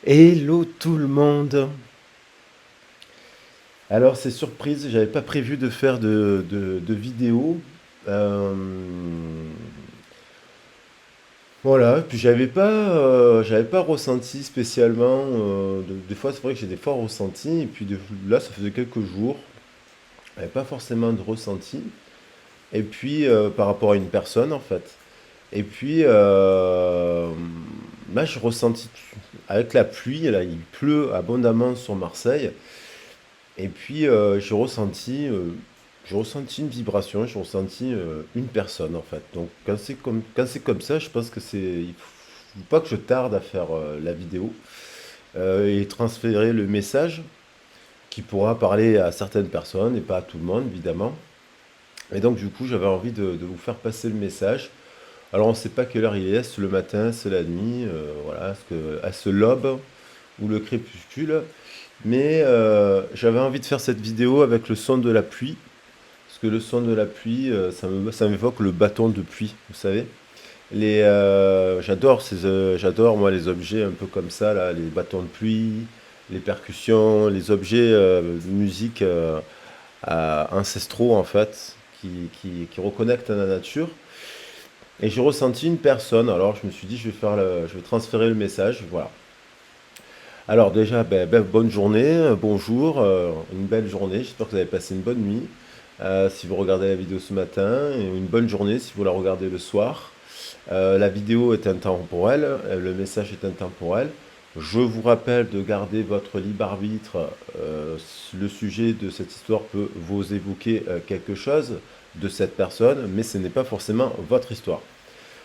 Hello tout le monde. Alors c'est surprise, j'avais pas prévu de faire de vidéo. Euh, voilà, puis j'avais pas ressenti spécialement. Des fois c'est vrai que j'ai des forts ressentis, et puis là ça faisait quelques jours, j'avais pas forcément de ressenti. Et puis par rapport à une personne en fait. Et puis là je ressentis avec la pluie, là il pleut abondamment sur Marseille. Et puis j'ai ressenti une vibration, j'ai ressenti une personne en fait. Donc quand c'est comme ça, je pense que il faut pas que je tarde à faire la vidéo et transférer le message qui pourra parler à certaines personnes et pas à tout le monde évidemment. Et donc du coup j'avais envie de vous faire passer le message. Alors on ne sait pas quelle heure il est, c'est le matin, c'est la nuit, voilà, est-ce l'aube ou le crépuscule. Mais j'avais envie de faire cette vidéo avec le son de la pluie, parce que le son de la pluie, ça m'évoque le bâton de pluie, vous savez. J'adore moi les objets un peu comme ça, là, les bâtons de pluie, les percussions, les objets de musique ancestraux en fait, qui reconnectent à la nature. Et j'ai ressenti une personne, alors je me suis dit je vais transférer le message, voilà. Alors déjà, bonne journée, bonjour, une belle journée. J'espère que vous avez passé une bonne nuit. Si vous regardez la vidéo ce matin, et une bonne journée si vous la regardez le soir. La vidéo est intemporelle, le message est intemporel. Je vous rappelle de garder votre libre arbitre. Le sujet de cette histoire peut vous évoquer quelque chose de cette personne, mais ce n'est pas forcément votre histoire.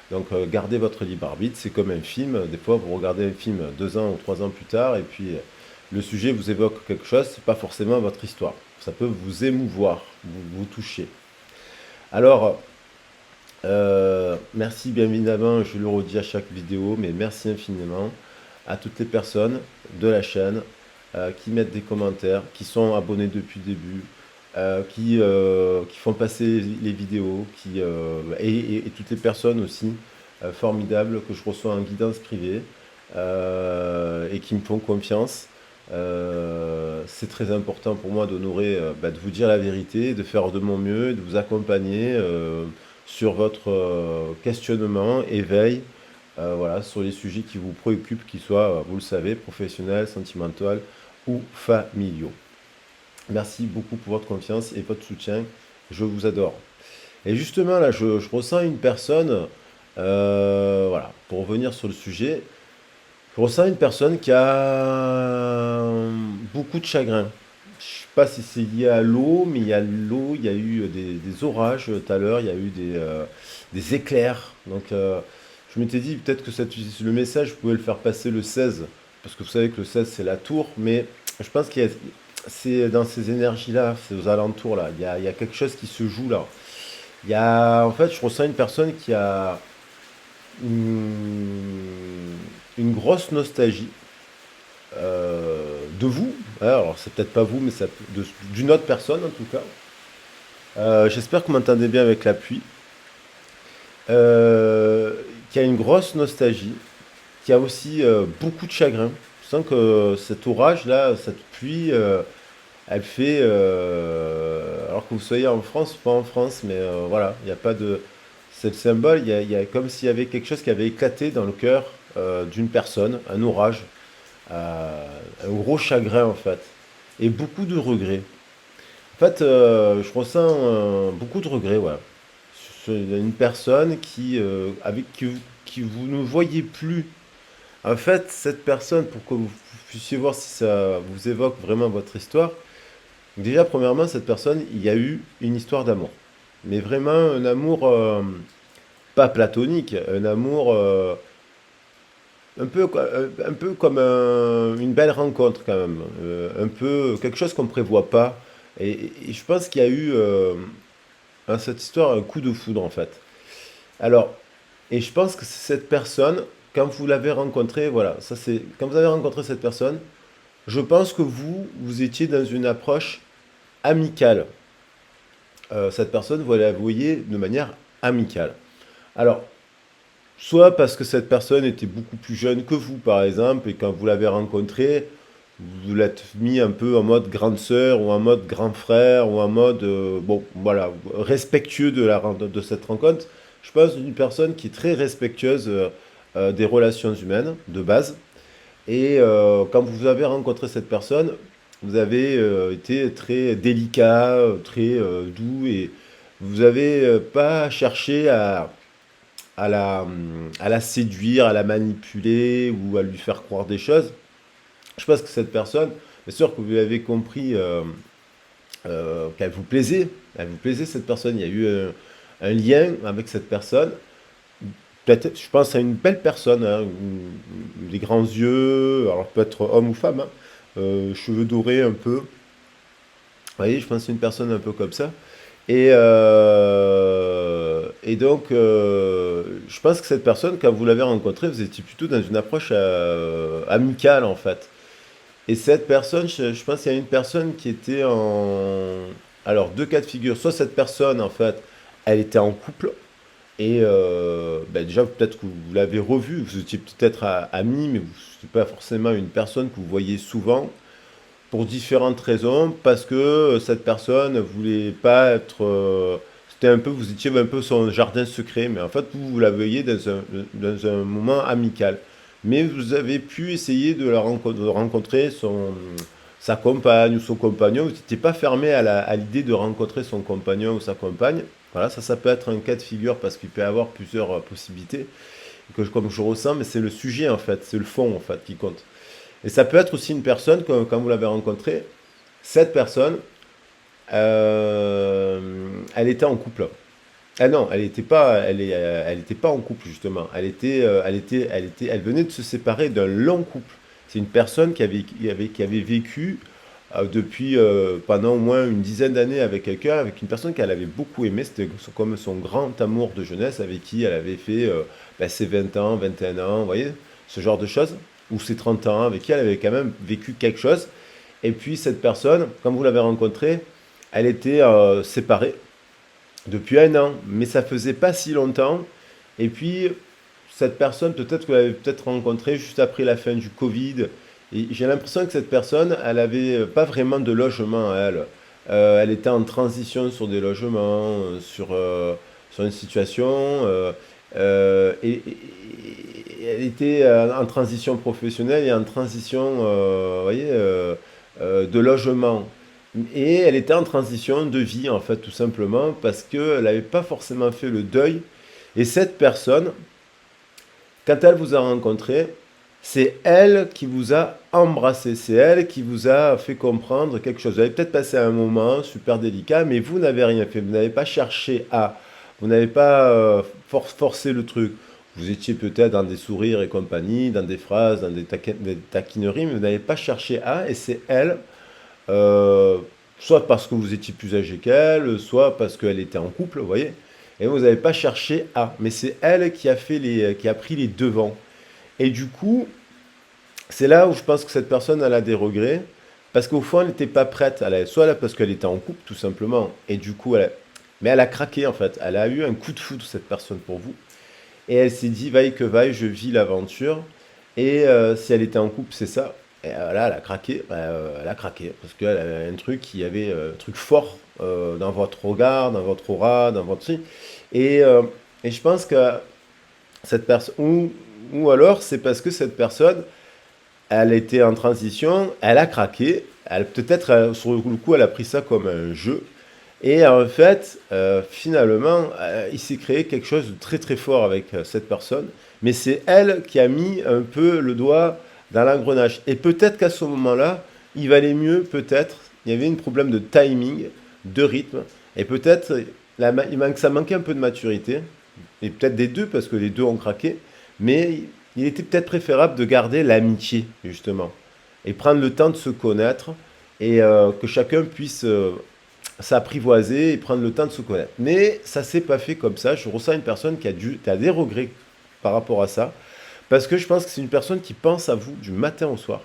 Donc gardez votre libre arbitre, c'est comme un film. Des fois, vous regardez un film 2 ans ou 3 ans plus tard, et puis le sujet vous évoque quelque chose, c'est pas forcément votre histoire. Ça peut vous émouvoir, vous toucher. Alors, merci bien évidemment, je le redis à chaque vidéo, mais merci infiniment à toutes les personnes de la chaîne qui mettent des commentaires, qui sont abonnés depuis le début, qui font passer les vidéos, et toutes les personnes aussi formidables que je reçois en guidance privée et qui me font confiance. C'est très important pour moi d'honorer, de vous dire la vérité, de faire de mon mieux, de vous accompagner sur votre questionnement, éveil, voilà, sur les sujets qui vous préoccupent, qu'ils soient, vous le savez, professionnels, sentimentaux ou familiaux. Merci beaucoup pour votre confiance et votre soutien. Je vous adore. Et justement, là, je ressens une personne, voilà, pour revenir sur le sujet, je ressens une personne qui a beaucoup de chagrin. Je sais pas si c'est lié à l'eau, mais il y a l'eau, il y a eu des orages tout à l'heure, il y a eu des éclairs. Donc je m'étais dit peut-être que le message, vous pouvez le faire passer le 16, parce que vous savez que le 16 c'est la tour, mais je pense c'est dans ces énergies-là, c'est aux alentours là, il y a quelque chose qui se joue là. En fait, je ressens une personne qui a une grosse nostalgie de vous. Alors, c'est peut-être pas vous, mais d'une autre personne en tout cas. J'espère que vous m'entendez bien avec la pluie. Euh, qui a une grosse nostalgie, qui a aussi beaucoup de chagrin. Je sens que cet orage-là, cette pluie, elle fait. Alors que vous soyez en France ou pas en France, mais voilà, il n'y a pas de. C'est le symbole, il y a comme s'il y avait quelque chose qui avait éclaté dans le cœur d'une personne, un orage, un gros chagrin en fait, et beaucoup de regrets. En fait, je ressens beaucoup de regrets, ouais. C'est une personne qui vous ne voyez plus. En fait, cette personne, pour que vous puissiez voir si ça vous évoque vraiment votre histoire, déjà, premièrement, cette personne, il y a eu une histoire d'amour. Mais vraiment un amour pas platonique, un amour un peu comme une belle rencontre quand même. Un peu quelque chose qu'on ne prévoit pas. Et je pense qu'il y a eu dans cette histoire un coup de foudre en fait. Alors, et je pense que c'est cette personne, quand vous l'avez rencontrée, voilà, ça c'est quand vous avez rencontré cette personne, je pense que vous étiez dans une approche amicale. Cette personne, vous la voyez de manière amicale. Alors, soit parce que cette personne était beaucoup plus jeune que vous, par exemple, et quand vous l'avez rencontré, vous l'êtes mis un peu en mode grande sœur ou en mode grand frère ou en mode, bon, voilà, respectueux de cette rencontre. Je pense une personne qui est très respectueuse des relations humaines de base. Et quand vous avez rencontré cette personne, vous avez été très délicat, très doux et vous n'avez pas cherché à la séduire, à la manipuler ou à lui faire croire des choses. Je pense que cette personne, bien sûr que vous l'avez compris, elle vous plaisait cette personne, il y a eu un lien avec cette personne. Peut-être, je pense à une belle personne, hein, des grands yeux, alors peut-être homme ou femme, hein, cheveux dorés un peu. Vous voyez, je pense à une personne un peu comme ça. Et donc, je pense que cette personne, quand vous l'avez rencontrée, vous étiez plutôt dans une approche amicale en fait. Et cette personne, je pense qu'il y a une personne qui était en... Alors, deux cas de figure. Soit cette personne, en fait, elle était en couple. Et ben déjà, peut-être que vous l'avez revue. Vous étiez peut-être amis, mais vous n'êtes pas forcément une personne que vous voyez souvent. Pour différentes raisons. Parce que cette personne voulait pas être... c'était un peu, vous étiez un peu son jardin secret. Mais en fait, vous la voyez dans un moment amical. Mais vous avez pu essayer de rencontrer sa compagne ou son compagnon. Vous n'étiez pas fermé à l'idée de rencontrer son compagnon ou sa compagne. Voilà, ça peut être un cas de figure parce qu'il peut y avoir plusieurs possibilités, comme je ressens, mais c'est le sujet en fait, c'est le fond en fait qui compte. Et ça peut être aussi une personne, quand vous l'avez rencontrée, cette personne, euh, elle était en couple. Ah non, elle était pas en couple justement. Elle venait de se séparer d'un long couple. C'est une personne qui avait vécu depuis pendant au moins une dizaine d'années avec quelqu'un, avec une personne qu'elle avait beaucoup aimé. C'était comme son grand amour de jeunesse avec qui elle avait fait ben, ses 20 ans, 21 ans, vous voyez, ce genre de choses. Ou ses 30 ans, avec qui elle avait quand même vécu quelque chose. Et puis cette personne, quand vous l'avez rencontrée, elle était séparée depuis un an, mais ça faisait pas si longtemps. Et puis, cette personne, peut-être que vous l'avez peut-être rencontrée juste après la fin du Covid. Et j'ai l'impression que cette personne, elle avait pas vraiment de logement, elle. Elle était en transition sur des logements, sur une situation. Et elle était en transition professionnelle et en transition, vous voyez, de logement. Et elle était en transition de vie, en fait, tout simplement, parce qu'elle n'avait pas forcément fait le deuil. Et cette personne, quand elle vous a rencontré, c'est elle qui vous a embrassé, c'est elle qui vous a fait comprendre quelque chose. Vous avez peut-être passé un moment super délicat, mais vous n'avez rien fait, vous n'avez pas cherché à, vous n'avez pas forcé le truc. Vous étiez peut-être dans des sourires et compagnie, dans des phrases, dans des taquineries, mais vous n'avez pas cherché à, et c'est elle euh, soit parce que vous étiez plus âgé qu'elle, soit parce qu'elle était en couple, vous voyez. Et vous n'avez pas cherché à. Mais c'est elle qui a qui a pris les devants. Et du coup, c'est là où je pense que cette personne, elle a des regrets. Parce qu'au fond, elle n'était pas prête. Soit là parce qu'elle était en couple, tout simplement. Et du coup, mais elle a craqué, en fait. Elle a eu un coup de foudre, cette personne, pour vous. Et elle s'est dit, vaille que vaille, je vis l'aventure. Et si elle était en couple, c'est ça. Et là, elle a craqué. Elle a craqué. Parce qu'elle avait un truc, il y avait un truc fort dans votre regard, dans votre aura, dans votre... Et, euh, et je pense que cette personne... ou alors, c'est parce que cette personne, elle était en transition, elle a craqué. Elle, peut-être, sur le coup, elle a pris ça comme un jeu. Et en fait, finalement, il s'est créé quelque chose de très très fort avec cette personne. Mais c'est elle qui a mis un peu le doigt dans l'engrenage. Et peut-être qu'à ce moment-là, il valait mieux, peut-être, il y avait un problème de timing, de rythme. Et peut-être, ça manquait un peu de maturité. Et peut-être des deux, parce que les deux ont craqué. Mais il était peut-être préférable de garder l'amitié, justement. Et prendre le temps de se connaître. Et que chacun puisse s'apprivoiser et prendre le temps de se connaître. Mais ça s'est pas fait comme ça. Je ressens une personne qui a des regrets par rapport à ça. Parce que je pense que c'est une personne qui pense à vous du matin au soir.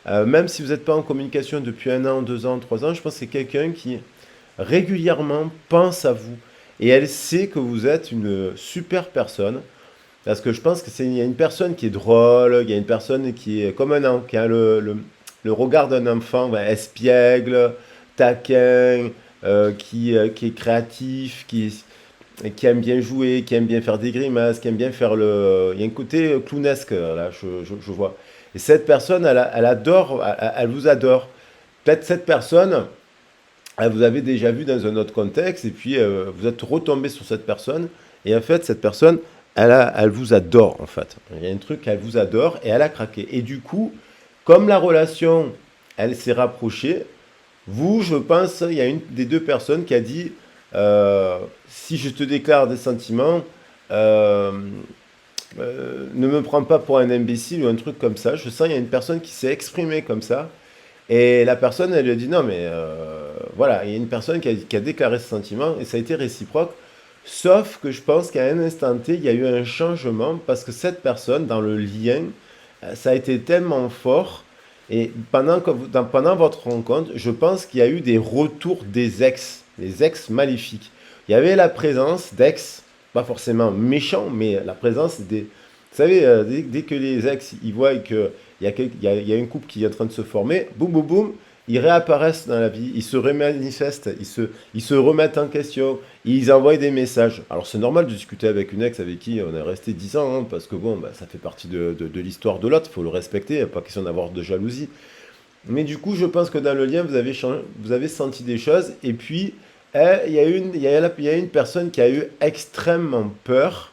Même si vous n'êtes pas en communication depuis un an, 2 ans, 3 ans, je pense que c'est quelqu'un qui régulièrement pense à vous. Et elle sait que vous êtes une super personne. Parce que je pense il y a une personne qui est drôle, il y a une personne qui est comme qui a le regard d'un enfant, ouais, espiègle, taquin, qui est créatif, qui aime bien jouer, qui aime bien faire des grimaces, qui aime bien faire il y a un côté clownesque, là, je vois. Et cette personne, elle adore, elle vous adore. Peut-être cette personne, elle vous avez déjà vu dans un autre contexte, et puis vous êtes retombé sur cette personne, et en fait, cette personne, elle vous adore, en fait. Il y a un truc qu'elle vous adore, et elle a craqué. Et du coup, comme la relation, elle s'est rapprochée, vous, je pense, il y a une des deux personnes qui a dit, si je te déclare des sentiments, euh, ne me prends pas pour un imbécile ou un truc comme ça. Je sens il y a une personne qui s'est exprimée comme ça. Et la personne, elle lui a dit non, mais voilà, il y a une personne qui a déclaré ce sentiment et ça a été réciproque. Sauf que je pense qu'à un instant T, il y a eu un changement parce que cette personne, dans le lien, ça a été tellement fort. Et pendant votre rencontre, je pense qu'il y a eu des retours des ex maléfiques. Il y avait la présence d'ex, pas forcément méchants, mais la présence des. Vous savez, dès que les ex, ils voient qu'il y a un couple qui est en train de se former, boum, boum, boum, ils réapparaissent dans la vie, ils se remanifestent, ils se remettent en question, ils envoient des messages. Alors c'est normal de discuter avec une ex avec qui on est resté 10 ans, hein, parce que bon, bah, ça fait partie de l'histoire de l'autre, il faut le respecter, il n'y a pas question d'avoir de jalousie. Mais du coup, je pense que dans le lien, vous avez senti des choses, et puis il y a une personne qui a eu extrêmement peur,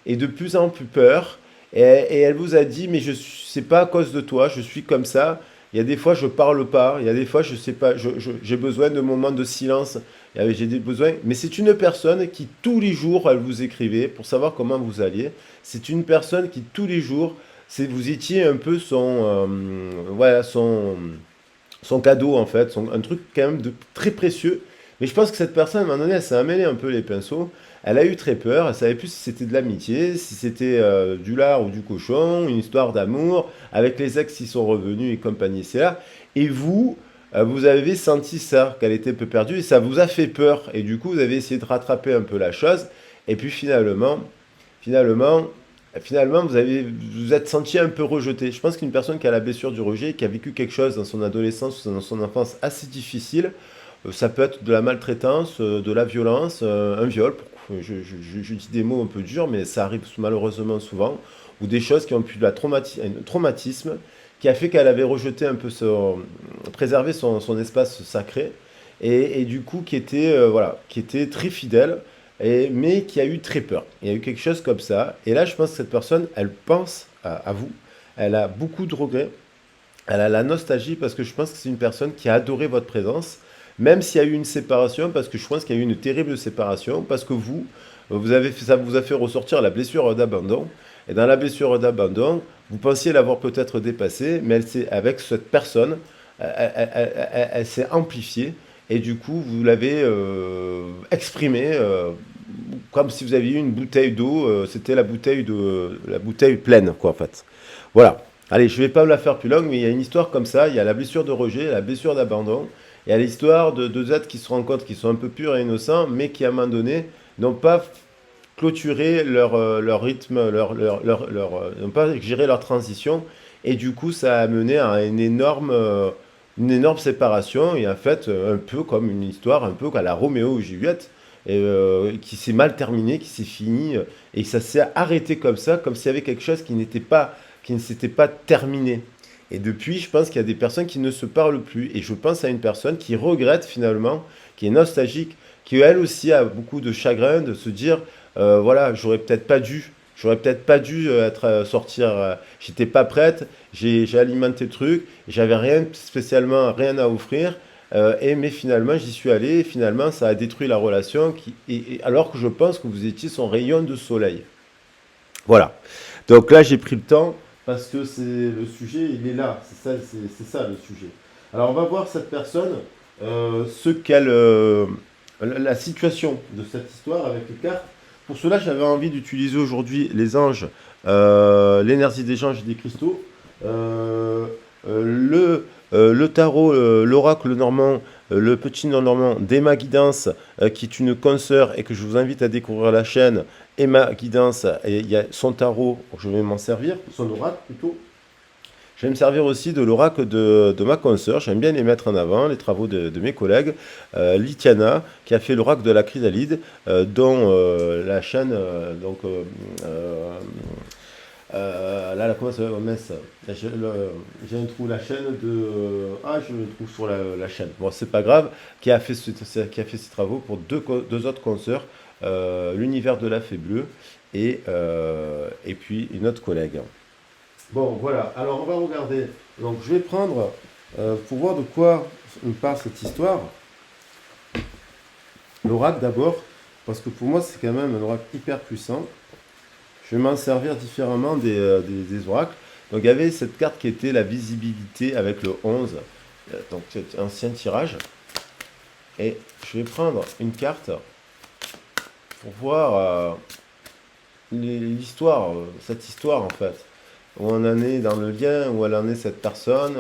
et de plus en plus peur, et elle vous a dit, mais c'est pas à cause de toi, je suis comme ça. Il y a des fois, je parle pas. Il y a des fois, je sais pas, j'ai besoin de moments de silence. J'ai des besoins. Mais c'est une personne qui, tous les jours, elle vous écrivait pour savoir comment vous alliez. C'est une personne qui, tous les jours, vous étiez un peu voilà, son cadeau, en fait. Un truc, quand même, de très précieux. Mais je pense que cette personne, à un moment donné, elle s'est emmêlée un peu les pinceaux. Elle a eu très peur. Elle savait plus si c'était de l'amitié, si c'était du lard ou du cochon, une histoire d'amour avec les ex qui sont revenus et compagnie, c'est là. Et vous, vous avez senti ça, qu'elle était un peu perdue, et ça vous a fait peur. Et du coup, vous avez essayé de rattraper un peu la chose. Et puis finalement, finalement, vous êtes senti un peu rejeté. Je pense qu'une personne qui a la blessure du rejet, qui a vécu quelque chose dans son adolescence ou dans son enfance assez difficile, ça peut être de la maltraitance, de la violence, un viol. Je dis des mots un peu durs, mais ça arrive malheureusement souvent. Ou des choses qui ont pu de un traumatisme qui a fait qu'elle avait rejeté un peu préserver son espace sacré. Et du coup, voilà, qui était très fidèle, mais qui a eu très peur. Il y a eu quelque chose comme ça. Et là, je pense que cette personne, elle pense à vous. Elle a beaucoup de regrets. Elle a la nostalgie parce que je pense que c'est une personne qui a adoré votre présence, même s'il y a eu une séparation, parce que je pense qu'il y a eu une terrible séparation, parce que ça vous a fait ressortir la blessure d'abandon. Et dans la blessure d'abandon, vous pensiez l'avoir peut-être dépassée, mais avec cette personne, elle s'est amplifiée, et du coup, vous l'avez exprimée comme si vous aviez eu une bouteille d'eau, c'était la bouteille pleine, quoi, en fait. Voilà. Allez, je vais pas me la faire plus longue, mais il y a une histoire comme ça. Il y a la blessure de rejet, la blessure d'abandon. Il y a l'histoire de deux êtres qui se rencontrent, qui sont un peu purs et innocents, mais qui, à un moment donné, n'ont pas clôturé leur rythme, n'ont pas géré leur transition. Et du coup, ça a mené à une énorme séparation. Et en fait, un peu comme une histoire, un peu à la Roméo et Juliette, qui s'est mal terminée, qui s'est finie, et ça s'est arrêté comme s'il y avait quelque chose qui ne s'était pas terminé. Et depuis, je pense qu'il y a des personnes qui ne se parlent plus. Et je pense à une personne qui regrette finalement, qui est nostalgique, qui elle aussi a beaucoup de chagrin de se dire, voilà, j'aurais peut-être pas dû sortir, j'étais pas prête, j'ai alimenté le truc, j'avais rien spécialement, rien à offrir. Mais finalement, j'y suis allé, et finalement, ça a détruit la relation, alors que je pense que vous étiez son rayon de soleil. Voilà. Donc là, j'ai pris le temps parce que c'est le sujet, il est là. C'est ça le sujet. Alors, on va voir cette personne, la situation de cette histoire avec les cartes. Pour cela, j'avais envie d'utiliser aujourd'hui les anges, l'énergie des anges et des cristaux, le tarot, l'oracle normand le petit nom normand d'Emma Guidance, qui est une consoeur et que je vous invite à découvrir la chaîne Emma Guidance. Et il y a son tarot, je vais m'en servir, son oracle plutôt. Je vais me servir aussi de l'oracle de ma consoeur. J'aime bien les mettre en avant, les travaux de mes collègues. Litiana, qui a fait l'oracle de la chrysalide, dont la chaîne, là, comment ça va, mince. J'ai un trou, la chaîne de. Ah, je le trouve sur la chaîne. Bon, c'est pas grave. Qui a fait ces travaux pour deux autres consoeurs, l'univers de la fée bleue et puis une autre collègue. Bon, voilà. Alors, on va regarder. Donc, je vais prendre, pour voir de quoi me parle cette histoire, l'oracle d'abord, parce que pour moi, c'est quand même un oracle hyper puissant. Je vais m'en servir différemment des oracles. Donc, il y avait cette carte qui était la visibilité avec le 11, donc c'est un ancien tirage. Et je vais prendre une carte pour voir l'histoire, cette histoire en fait. Où on en est dans le lien, où elle en est cette personne,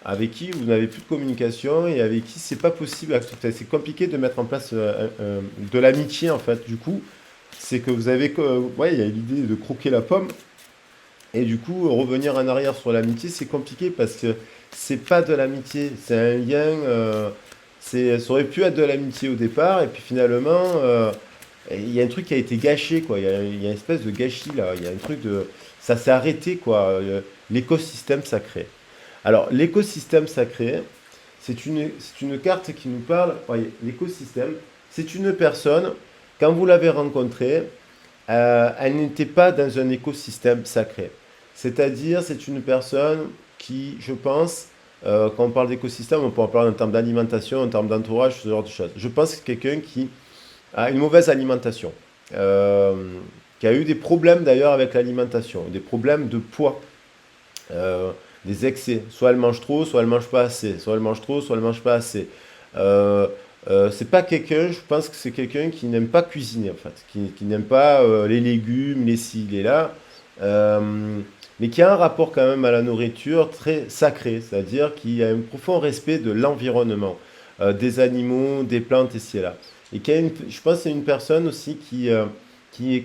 avec qui vous n'avez plus de communication et avec qui c'est pas possible. C'est compliqué de mettre en place de l'amitié en fait. Du coup, c'est que vous avez, ouais, il y a l'idée de croquer la pomme et du coup revenir en arrière sur l'amitié, c'est compliqué parce que c'est pas de l'amitié, c'est un lien. Ça aurait pu être de l'amitié au départ et puis finalement. Il y a un truc qui a été gâché, quoi. Il y a une espèce de gâchis là. Il y a un truc de. Ça s'est arrêté, quoi. L'écosystème sacré. Alors, l'écosystème sacré, c'est une carte qui nous parle. Voyez, l'écosystème, c'est une personne, quand vous l'avez rencontrée, elle n'était pas dans un écosystème sacré. C'est-à-dire, c'est une personne qui, je pense, quand on parle d'écosystème, on peut en parler en termes d'alimentation, en termes d'entourage, ce genre de choses. Je pense que c'est quelqu'un qui a une mauvaise alimentation, qui a eu des problèmes d'ailleurs avec l'alimentation, des problèmes de poids, des excès. Soit elle mange trop, soit elle mange pas assez, soit elle mange trop, soit elle mange pas assez. C'est pas quelqu'un, je pense que c'est quelqu'un qui n'aime pas cuisiner en fait, qui n'aime pas les légumes, les ci, les là, mais qui a un rapport quand même à la nourriture très sacré, c'est-à-dire qui a un profond respect de l'environnement, des animaux, des plantes ici et là. Et je pense que c'est une personne aussi qui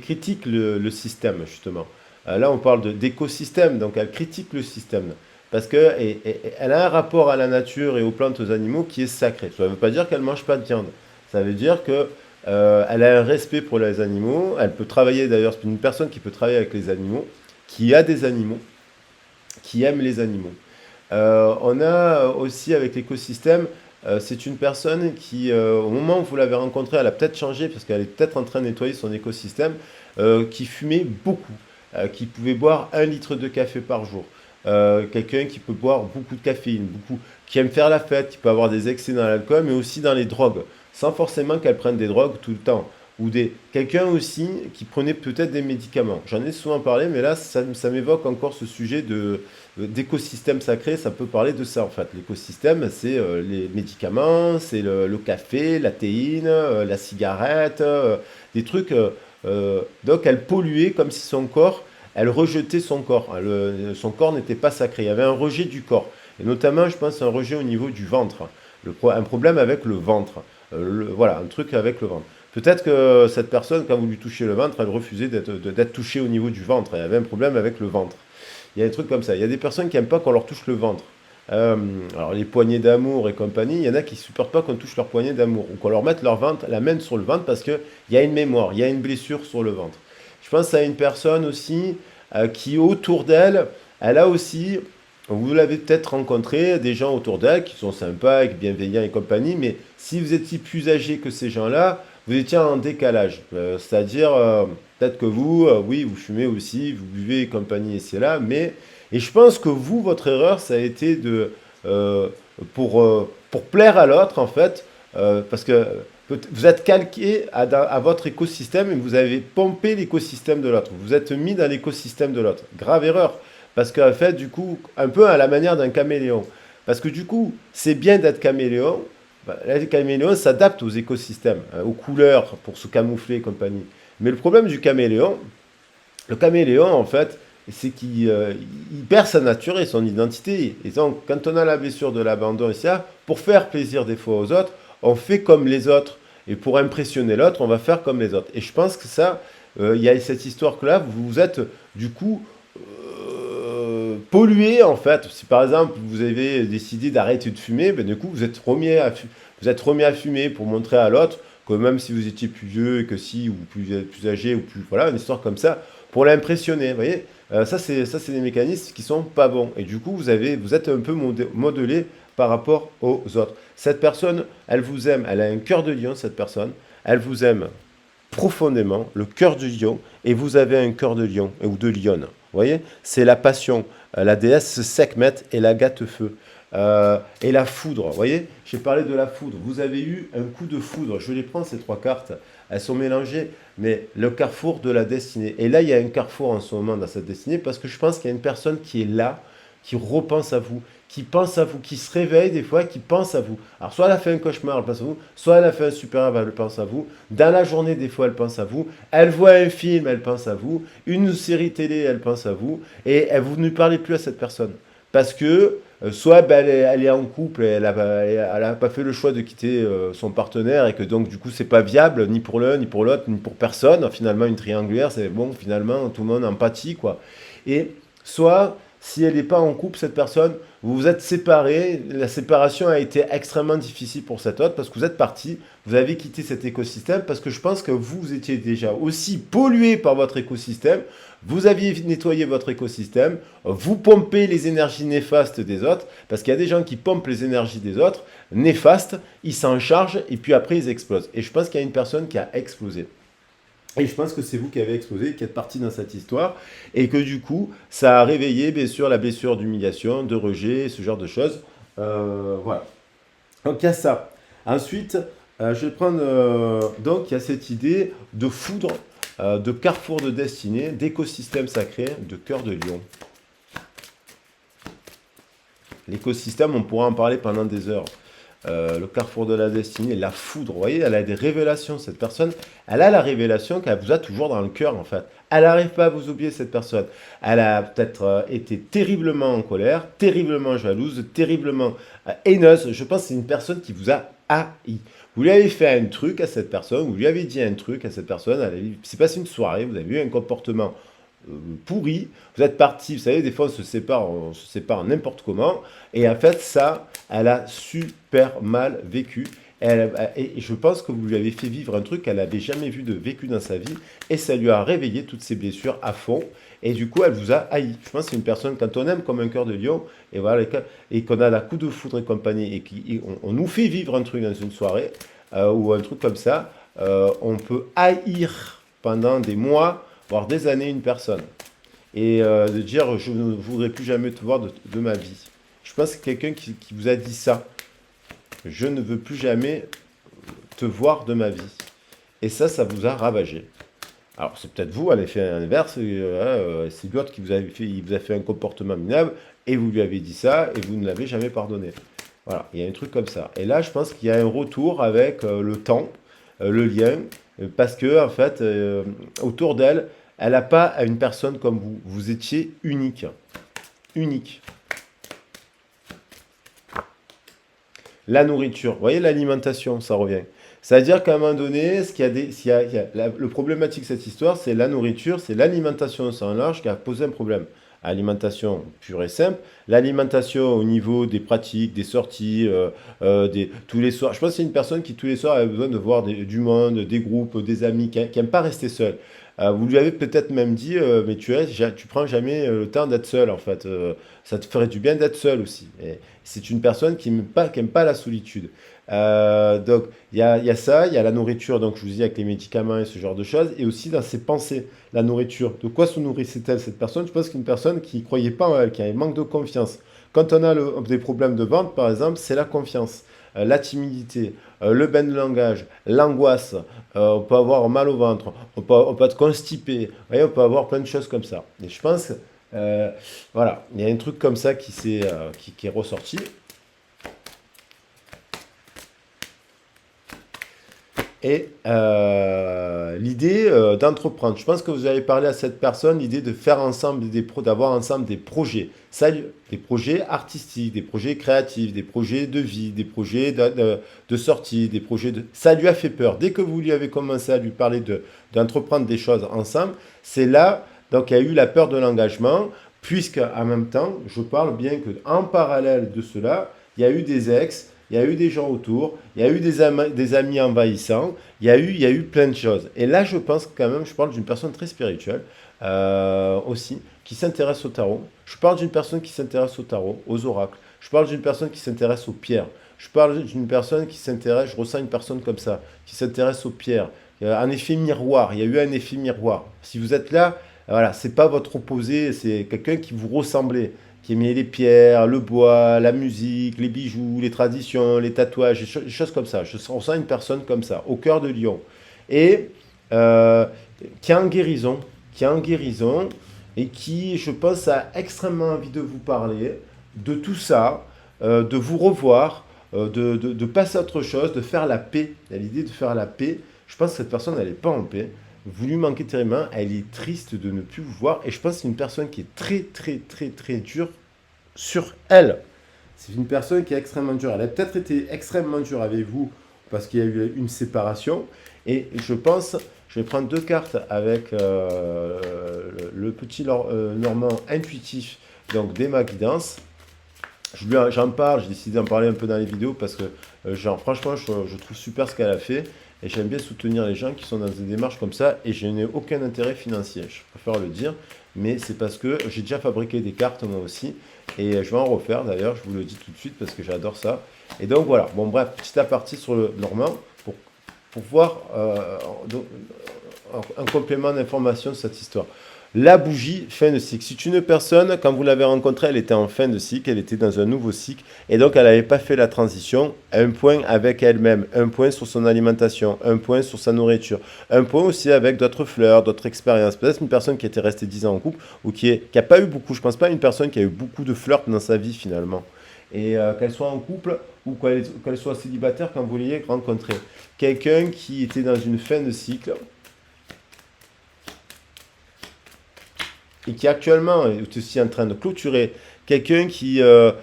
critique le système, justement. Là, on parle d'écosystème, donc elle critique le système. Parce qu'elle a un rapport à la nature et aux plantes, aux animaux qui est sacré. Ça ne veut pas dire qu'elle ne mange pas de viande. Ça veut dire qu'elle a un respect pour les animaux. Elle peut travailler, d'ailleurs, c'est une personne qui peut travailler avec les animaux, qui a des animaux, qui aime les animaux. On a aussi avec l'écosystème, c'est une personne qui, au moment où vous l'avez rencontrée, elle a peut-être changé parce qu'elle est peut-être en train de nettoyer son écosystème, qui fumait beaucoup, qui pouvait boire 1 litre de café par jour. Quelqu'un qui peut boire beaucoup de caféine, qui aime faire la fête, qui peut avoir des excès dans l'alcool, mais aussi dans les drogues, sans forcément qu'elle prenne des drogues tout le temps. Quelqu'un aussi qui prenait peut-être des médicaments. J'en ai souvent parlé, mais là, ça m'évoque encore ce sujet d'écosystème sacré. Ça peut parler de ça, en fait. L'écosystème, c'est les médicaments, c'est le café, la théine, la cigarette, des trucs. Donc, elle polluait comme si son corps, elle rejetait son corps. Son corps n'était pas sacré. Il y avait un rejet du corps. Et notamment, je pense, un rejet au niveau du ventre. Un problème avec le ventre. Voilà, un truc avec le ventre. Peut-être que cette personne, quand vous lui touchiez le ventre, elle refusait d'être touchée au niveau du ventre. Elle avait un problème avec le ventre. Il y a des trucs comme ça. Il y a des personnes qui n'aiment pas qu'on leur touche le ventre. Alors les poignées d'amour et compagnie, il y en a qui ne supportent pas qu'on touche leur poignée d'amour ou qu'on leur mette la main sur le ventre parce qu'il y a une mémoire, il y a une blessure sur le ventre. Je pense à une personne aussi qui autour d'elle, elle a aussi, vous l'avez peut-être rencontré, des gens autour d'elle qui sont sympas, et bienveillants et compagnie, mais si vous étiez plus âgé que ces gens-là, vous étiez en décalage. C'est-à-dire, peut-être que vous, oui, vous fumez aussi, vous buvez et compagnie et c'est là, mais. Et je pense que vous, votre erreur, ça a été pour plaire à l'autre, en fait, parce que vous êtes calqué à votre écosystème et vous avez pompé l'écosystème de l'autre. Vous êtes mis dans l'écosystème de l'autre. Grave erreur. Parce qu'en fait, du coup, un peu à la manière d'un caméléon. Parce que du coup, c'est bien d'être caméléon. Les caméléons s'adaptent aux écosystèmes, aux couleurs pour se camoufler et compagnie. Mais le problème du caméléon, en fait, c'est qu'il il perd sa nature et son identité. Et donc, quand on a la blessure de l'abandon, et ça, pour faire plaisir des fois aux autres, on fait comme les autres. Et pour impressionner l'autre, on va faire comme les autres. Et je pense que ça, il y a cette histoire que là, vous êtes du coup pollué en fait. Si par exemple vous avez décidé d'arrêter de fumer, ben, du coup vous êtes remis à fumer pour montrer à l'autre que même si vous étiez plus vieux et que si ou plus âgé ou plus voilà une histoire comme ça pour l'impressionner. Vous voyez. Ça c'est des mécanismes qui sont pas bons et du coup vous êtes un peu modelé par rapport aux autres. Cette personne, elle vous aime, elle a un cœur de lion cette personne, elle vous aime profondément, le cœur du lion, et vous avez un cœur de lion ou de lionne. Vous voyez, c'est la passion. La déesse Sekhmet et la gâte-feu. Et la foudre. Vous voyez, j'ai parlé de la foudre. Vous avez eu un coup de foudre. Je les prends, ces trois cartes. Elles sont mélangées, mais le carrefour de la destinée. Et là, il y a un carrefour en ce moment dans cette destinée parce que je pense qu'il y a une personne qui est là, qui repense à vous, qui pense à vous, qui se réveille des fois, qui pense à vous. Alors, soit elle a fait un cauchemar, elle pense à vous, soit elle a fait un super rêve, elle pense à vous. Dans la journée, des fois, elle pense à vous. Elle voit un film, elle pense à vous. Une série télé, elle pense à vous. Et vous ne parlez plus à cette personne. Parce que, soit ben, elle est en couple, elle a pas fait le choix de quitter son partenaire et que donc, du coup, c'est pas viable, ni pour l'un, ni pour l'autre, ni pour personne. Finalement, une triangulaire, c'est bon, finalement, tout le monde empathie, quoi. Et soit si elle n'est pas en couple, cette personne, vous vous êtes séparés, la séparation a été extrêmement difficile pour cet autre parce que vous êtes parti, vous avez quitté cet écosystème parce que je pense que vous étiez déjà aussi pollué par votre écosystème, vous aviez nettoyé votre écosystème, vous pompez les énergies néfastes des autres parce qu'il y a des gens qui pompent les énergies des autres, néfastes, ils s'en chargent et puis après ils explosent. Et je pense qu'il y a une personne qui a explosé. Et je pense que c'est vous qui avez explosé, qui êtes parti dans cette histoire, et que du coup, ça a réveillé bien sûr la blessure d'humiliation, de rejet, ce genre de choses. Voilà. Donc il y a ça. Ensuite, je vais prendre. Donc il y a cette idée de foudre, de carrefour de destinée, d'écosystème sacré, de cœur de lion. L'écosystème, on pourra en parler pendant des heures. Le carrefour de la destinée, la foudre. Vous voyez, elle a des révélations, cette personne. Elle a la révélation qu'elle vous a toujours dans le cœur, en fait. Elle n'arrive pas à vous oublier, cette personne. Elle a peut-être été terriblement en colère, terriblement jalouse, terriblement haineuse. Je pense que c'est une personne qui vous a haï. Vous lui avez fait un truc à cette personne, vous lui avez dit un truc à cette personne, c'est passé une soirée, vous avez eu un comportement pourri, vous êtes parti, vous savez, des fois on se sépare n'importe comment, et en fait ça, elle a super mal vécu, et je pense que vous lui avez fait vivre un truc qu'elle n'avait jamais vu de vécu dans sa vie, et ça lui a réveillé toutes ses blessures à fond, et du coup elle vous a haï. Je pense que c'est une personne, quand on aime comme un cœur de lion, et voilà, et qu'on a la coup de foudre et compagnie, et qu'on nous fait vivre un truc dans une soirée, ou un truc comme ça, on peut haïr pendant des mois, voire des années une personne. Et de dire je ne voudrais plus jamais te voir de ma vie. Je pense que quelqu'un qui vous a dit ça. Je ne veux plus jamais te voir de ma vie. Et ça vous a ravagé. Alors c'est peut-être vous, à l'effet inverse, c'est l'autre qui vous a fait, il vous a fait un comportement minable et vous lui avez dit ça et vous ne l'avez jamais pardonné. Voilà, il y a un truc comme ça. Et là, je pense qu'il y a un retour avec le temps, le lien, parce que en fait, autour d'elle, elle n'a pas une personne comme vous. Vous étiez unique. Unique. La nourriture. Vous voyez, l'alimentation, ça revient. C'est-à-dire qu'à un moment donné, le problématique de cette histoire, c'est la nourriture, c'est l'alimentation au sens large qui a posé un problème. Alimentation pure et simple. L'alimentation au niveau des pratiques, des sorties, tous les soirs. Je pense que c'est une personne qui tous les soirs a besoin de voir du monde, des groupes, des amis, qui n'aime pas rester seule. Vous lui avez peut-être même dit, mais tu prends jamais le temps d'être seul en fait. Ça te ferait du bien d'être seul aussi. Et c'est une personne qui aime pas la solitude. Donc il y a ça, il y a la nourriture, donc je vous dis avec les médicaments et ce genre de choses, et aussi dans ses pensées, la nourriture. De quoi se nourrissait-elle cette personne? Je pense qu'une personne qui ne croyait pas en elle, qui a un manque de confiance. Quand on a des problèmes de ventre, par exemple, c'est la confiance, la timidité, le bain de langage, l'angoisse, on peut avoir mal au ventre, on peut être constipé, vous voyez, on peut avoir plein de choses comme ça. Et je pense, voilà, il y a un truc comme ça qui est ressorti. Et l'idée d'entreprendre, je pense que vous avez parlé à cette personne, l'idée de faire ensemble d'avoir ensemble des projets, des projets artistiques, des projets créatifs, des projets de vie, des projets de sortie, des projets de... Ça lui a fait peur. Dès que vous lui avez commencé à lui parler d'entreprendre des choses ensemble, c'est là, donc il y a eu la peur de l'engagement, puisque en même temps, je parle bien que en parallèle de cela, il y a eu des ex, il y a eu des gens autour, il y a eu des amis envahissants, il y a eu plein de choses. Et là, je pense quand même, je parle d'une personne très spirituelle aussi, qui s'intéresse au tarot. Je parle d'une personne qui s'intéresse au tarot, aux oracles. Je parle d'une personne qui s'intéresse aux pierres. Je parle d'une personne qui s'intéresse, je ressens une personne comme ça, qui s'intéresse aux pierres. Il y a un effet miroir, il y a eu un effet miroir. Si vous êtes là, voilà, c'est pas votre opposé, c'est quelqu'un qui vous ressemblait, qui aimait les pierres, le bois, la musique, les bijoux, les traditions, les tatouages, des choses comme ça. Je ressens une personne comme ça, au cœur de Lyon. Et euh, qui est en guérison, qui est en guérison, et qui, je pense, a extrêmement envie de vous parler de tout ça, de vous revoir, de passer à autre chose, de faire la paix. Il y a l'idée de faire la paix. Je pense que cette personne, elle n'est pas en paix. Vous lui manquez terriblement, elle est triste de ne plus vous voir. Et je pense que c'est une personne qui est très, très, très, très dure sur elle. C'est une personne qui est extrêmement dure. Elle a peut-être été extrêmement dure avec vous parce qu'il y a eu une séparation. Et je pense, je vais prendre deux cartes avec le petit Normand intuitif, donc d'Emma Guidance. J'en parle, j'ai décidé d'en parler un peu dans les vidéos parce que, genre, franchement, je trouve super ce qu'elle a fait et j'aime bien soutenir les gens qui sont dans des démarches comme ça et je n'ai aucun intérêt financier, je préfère le dire, mais c'est parce que j'ai déjà fabriqué des cartes moi aussi et je vais en refaire d'ailleurs, je vous le dis tout de suite parce que j'adore ça. Et donc voilà, bon bref, petit aparté sur le Normand pour voir un complément d'information de cette histoire. La bougie, fin de cycle. C'est une personne, quand vous l'avez rencontrée, elle était en fin de cycle, elle était dans un nouveau cycle, et donc elle n'avait pas fait la transition. Un point avec elle-même, un point sur son alimentation, un point sur sa nourriture, un point aussi avec d'autres fleurs, d'autres expériences. Peut-être une personne qui était restée 10 ans en couple, ou qui n'a pas eu beaucoup, je ne pense pas à une personne qui a eu beaucoup de flirts dans sa vie finalement. Et qu'elle soit en couple ou qu'elle soit célibataire, quand vous l'ayez rencontrée. Quelqu'un qui était dans une fin de cycle, et qui actuellement est aussi en train de clôturer, quelqu'un qui, je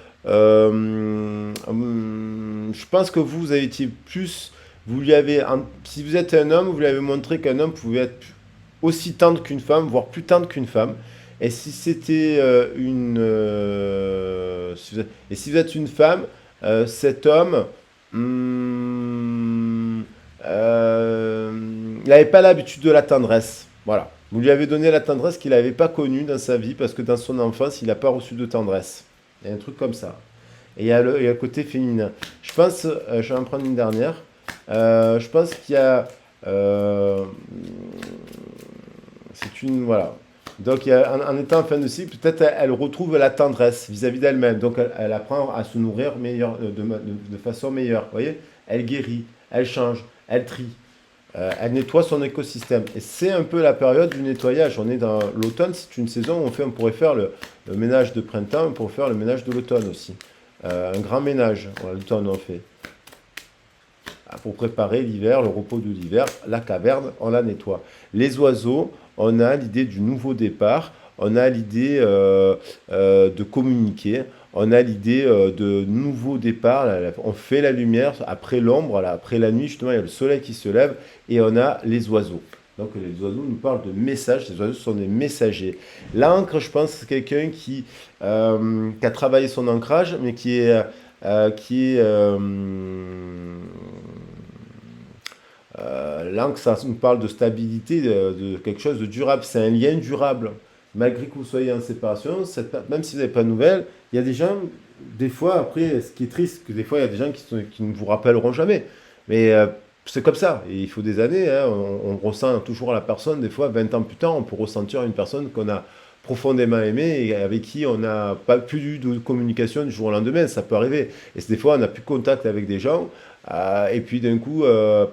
pense que vous avez été plus, vous lui avez, si vous êtes un homme, vous lui avez montré qu'un homme pouvait être aussi tendre qu'une femme, voire plus tendre qu'une femme. Et si c'était et si vous êtes une femme, cet homme, il n'avait pas l'habitude de la tendresse. Voilà. Vous lui avez donné la tendresse qu'il n'avait pas connue dans sa vie parce que dans son enfance, il n'a pas reçu de tendresse. Il y a un truc comme ça. Et il y a le côté féminin. Je pense, je vais en prendre une dernière. Je pense qu'il y a. C'est une. Voilà. Donc, en étant en fin de cycle, peut-être elle retrouve la tendresse vis-à-vis d'elle-même. Donc, elle apprend à se nourrir de façon meilleure. Vous voyez? Elle guérit, elle change, elle trie. Elle nettoie son écosystème. Et c'est un peu la période du nettoyage. On est dans l'automne, c'est une saison où on pourrait faire le ménage de printemps, on pourrait faire le ménage de l'automne aussi. Un grand ménage, l'automne on fait. Pour préparer l'hiver, le repos de l'hiver, la caverne, on la nettoie. Les oiseaux, on a l'idée du nouveau départ, on a l'idée de communiquer, on a l'idée de nouveau départ, on fait la lumière après l'ombre, après la nuit, justement, il y a le soleil qui se lève, et on a les oiseaux. Donc les oiseaux nous parlent de messages, les oiseaux sont des messagers. L'ancre, je pense, c'est quelqu'un qui a travaillé son ancrage, mais l'ancre, ça nous parle de stabilité, de quelque chose de durable. C'est un lien durable. Malgré que vous soyez en séparation, même si vous n'avez pas de nouvelles, il y a des gens, des fois, après, ce qui est triste, que des fois, il y a des gens qui ne vous rappelleront jamais. Mais c'est comme ça. Et il faut des années. Hein. On ressent toujours la personne. Des fois, 20 ans plus tard, on peut ressentir une personne qu'on a profondément aimée et avec qui on n'a pas plus de communication du jour au lendemain. Ça peut arriver. Et des fois, on n'a plus de contact avec des gens. Et puis d'un coup,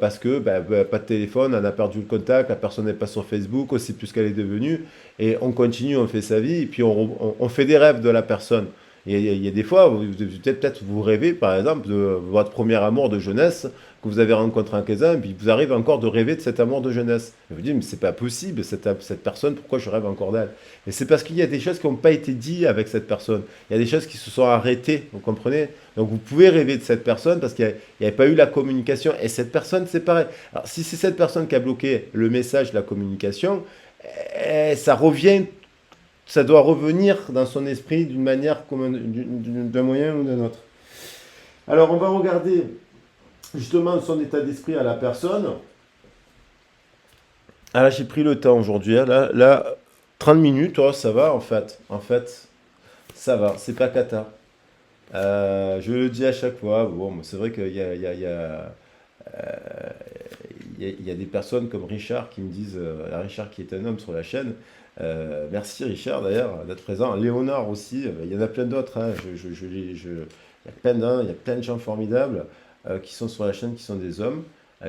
parce que pas de téléphone, on a perdu le contact, la personne n'est pas sur Facebook, on ne sait plus ce qu'elle est devenue, et on continue, on fait sa vie, et puis on fait des rêves de la personne. Et il y a des fois, peut-être vous rêvez, par exemple, de votre premier amour de jeunesse que vous avez rencontré en 15 ans, et puis vous arrivez encore de rêver de cet amour de jeunesse. Et vous dites, mais c'est pas possible, cette personne, pourquoi je rêve encore d'elle? Et c'est parce qu'il y a des choses qui n'ont pas été dites avec cette personne. Il y a des choses qui se sont arrêtées, vous comprenez? Donc vous pouvez rêver de cette personne parce qu'il n'y avait pas eu la communication. Et cette personne, c'est pareil. Alors si c'est cette personne qui a bloqué le message, la communication, ça revient, ça doit revenir dans son esprit d'une manière, d'un moyen ou d'un autre. Alors on va regarder justement son état d'esprit à la personne. Ah là, j'ai pris le temps aujourd'hui. Hein. Là, 30 minutes, oh, ça va en fait. En fait, ça va. C'est pas cata. Je le dis à chaque fois. Bon, c'est vrai qu'il y a des personnes comme Richard qui me disent, Richard qui est un homme sur la chaîne. Merci Richard d'ailleurs d'être présent. Léonard aussi. Il y en a plein d'autres. Hein. Il y a il y a plein de gens formidables qui sont sur la chaîne, qui sont des hommes,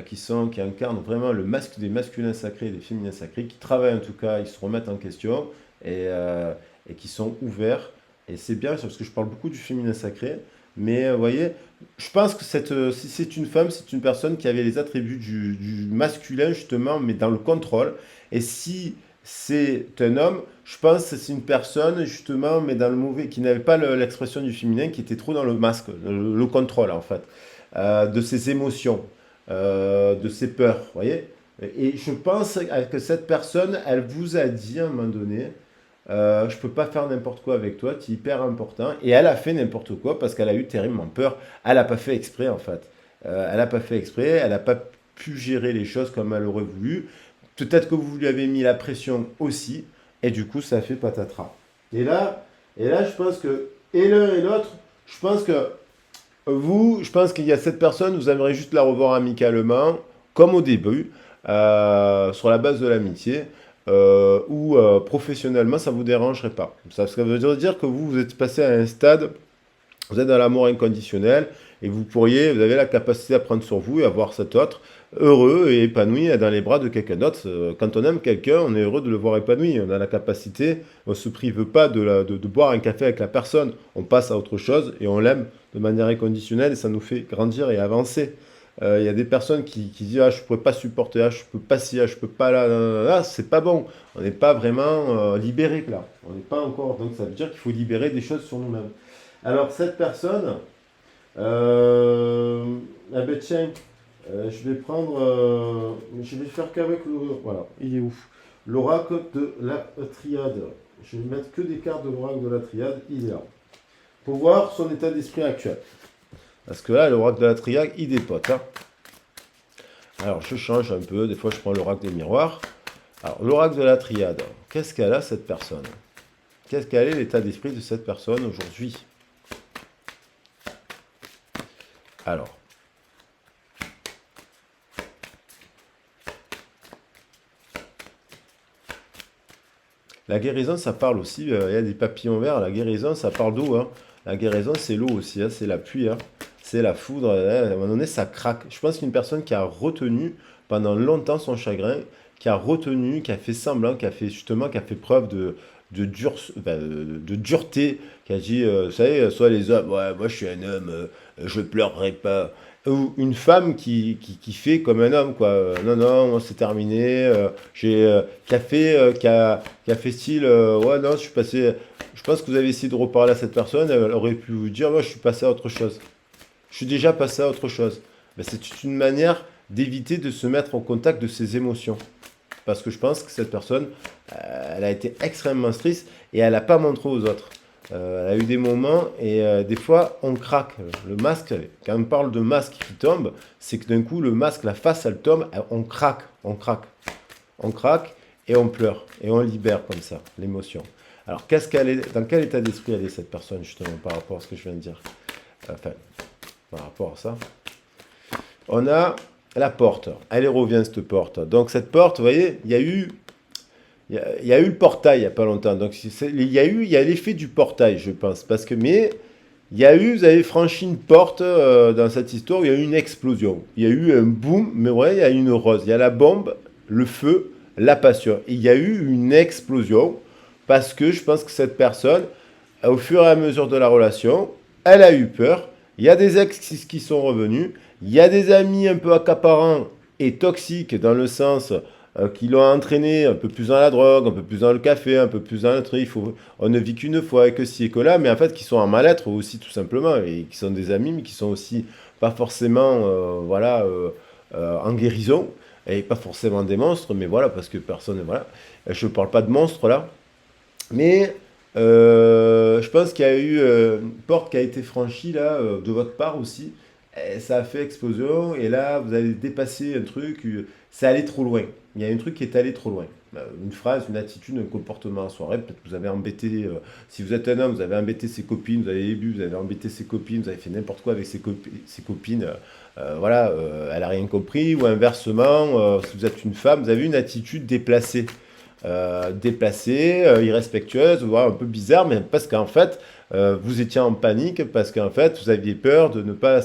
qui incarnent vraiment le masque des masculins sacrés et des féminins sacrés, qui travaillent en tout cas, ils se remettent en question et qui sont ouverts. Et c'est bien parce que je parle beaucoup du féminin sacré, mais vous voyez, je pense que si c'est une femme, c'est une personne qui avait les attributs du masculin justement, mais dans le contrôle. Et si c'est un homme, je pense que c'est une personne justement, mais dans le mauvais, qui n'avait pas l'expression du féminin, qui était trop dans le masque, le contrôle en fait, de ses émotions, de ses peurs, vous voyez. Et je pense que cette personne, elle vous a dit à un moment donné, je peux pas faire n'importe quoi avec toi, tu es hyper important. Et elle a fait n'importe quoi parce qu'elle a eu terriblement peur. Elle n'a pas fait exprès en fait. Elle n'a pas fait exprès, elle n'a pas pu gérer les choses comme elle aurait voulu. Peut-être que vous lui avez mis la pression aussi, et du coup ça fait patatras. Et là, je pense que, et l'un et l'autre, je pense que je pense qu'il y a cette personne, vous aimeriez juste la revoir amicalement, comme au début, sur la base de l'amitié, ou professionnellement, ça vous dérangerait pas. Ça veut dire que vous êtes passé à un stade, vous êtes dans l'amour inconditionnel, et vous avez la capacité à prendre sur vous et à voir cet autre heureux et épanoui dans les bras de quelqu'un d'autre. Quand on aime quelqu'un, on est heureux de le voir épanoui. On a la capacité, on ne se prive pas de boire un café avec la personne. On passe à autre chose et on l'aime de manière inconditionnelle et ça nous fait grandir et avancer. Il y a des personnes qui disent ah, je ne pourrais pas supporter, ah, je ne peux pas ci, ah, je ne peux pas là, là, là, c'est pas bon. On n'est pas vraiment libéré là. On n'est pas encore. Donc ça veut dire qu'il faut libérer des choses sur nous-mêmes. Alors cette personne, ah ben tiens, je vais faire qu'avec voilà, il est où? L'oracle de la triade. Je vais mettre que des cartes de l'oracle de la triade, il est là. Pour voir son état d'esprit actuel. Parce que là, l'oracle de la triade, il dépote. Hein. Alors, je change un peu. Des fois, je prends l'oracle des miroirs. Alors, l'oracle de la triade. Qu'est-ce qu'elle a, cette personne? Quel est l'état d'esprit de cette personne aujourd'hui? Alors. La guérison, ça parle aussi, il y a des papillons verts, la guérison, ça parle d'eau. Hein. La guérison, c'est l'eau aussi, hein, c'est la pluie, hein, c'est la foudre. Hein, à un moment donné, ça craque. Je pense qu'une personne qui a retenu pendant longtemps son chagrin, qui a retenu, qui a fait semblant, qui a fait preuve de dureté, qui a dit, vous savez, soit les hommes, ouais, moi je suis un homme, je pleurerai pas. Ou une femme qui fait comme un homme, quoi. Non, non, c'est terminé. Qui a fait style, ouais, non, je suis passé. Je pense que vous avez essayé de reparler à cette personne, elle aurait pu vous dire, moi, je suis passé à autre chose. Je suis déjà passé à autre chose. Ben, c'est une manière d'éviter de se mettre en contact de ses émotions. Parce que je pense que cette personne, elle a été extrêmement triste et elle n'a pas montré aux autres. Elle a eu des moments et des fois on craque. Le masque, quand on parle de masque qui tombe, c'est que d'un coup le masque, la face elle tombe, on craque, on craque. On craque et on pleure et on libère comme ça l'émotion. Alors dans quel état d'esprit elle est cette personne justement par rapport à ce que je viens de dire? Enfin, par rapport à ça. On a la porte. Elle revient cette porte. Donc cette porte, vous voyez, il y a eu le portail il n'y a pas longtemps. Donc il y a l'effet du portail, je pense. Mais vous avez franchi une porte dans cette histoire où il y a eu une explosion. Il y a eu un boom, mais ouais, il y a eu une rose. Il y a la bombe, le feu, la passion. Il y a eu une explosion parce que je pense que cette personne, au fur et à mesure de la relation, elle a eu peur. Il y a des ex qui sont revenus. Il y a des amis un peu accaparants et toxiques dans le sens qui l'ont entraîné un peu plus dans la drogue, un peu plus dans le café, un peu plus dans le truc. On ne vit qu'une fois et que ci et que là, mais en fait qui sont en mal-être aussi tout simplement et qui sont des amis, mais qui sont aussi pas forcément voilà, en guérison et pas forcément des monstres, mais voilà, parce que personne, voilà. Je ne parle pas de monstres là, mais je pense qu'il y a eu une porte qui a été franchie là, de votre part aussi. Et ça a fait explosion. Et là, vous avez dépassé un truc. C'est allé trop loin. Il y a un truc qui est allé trop loin. Une phrase, une attitude, un comportement en soirée. Peut-être que vous avez embêté. Si vous êtes un homme, vous avez embêté ses copines. Vous avez bu, vous avez embêté ses copines. Vous avez fait n'importe quoi avec ses copines. Voilà, elle n'a rien compris. Ou inversement, si vous êtes une femme, vous avez une attitude déplacée déplacée, irrespectueuse, voire un peu bizarre, mais parce qu'en fait, vous étiez en panique, parce qu'en fait, vous aviez peur de ne pas...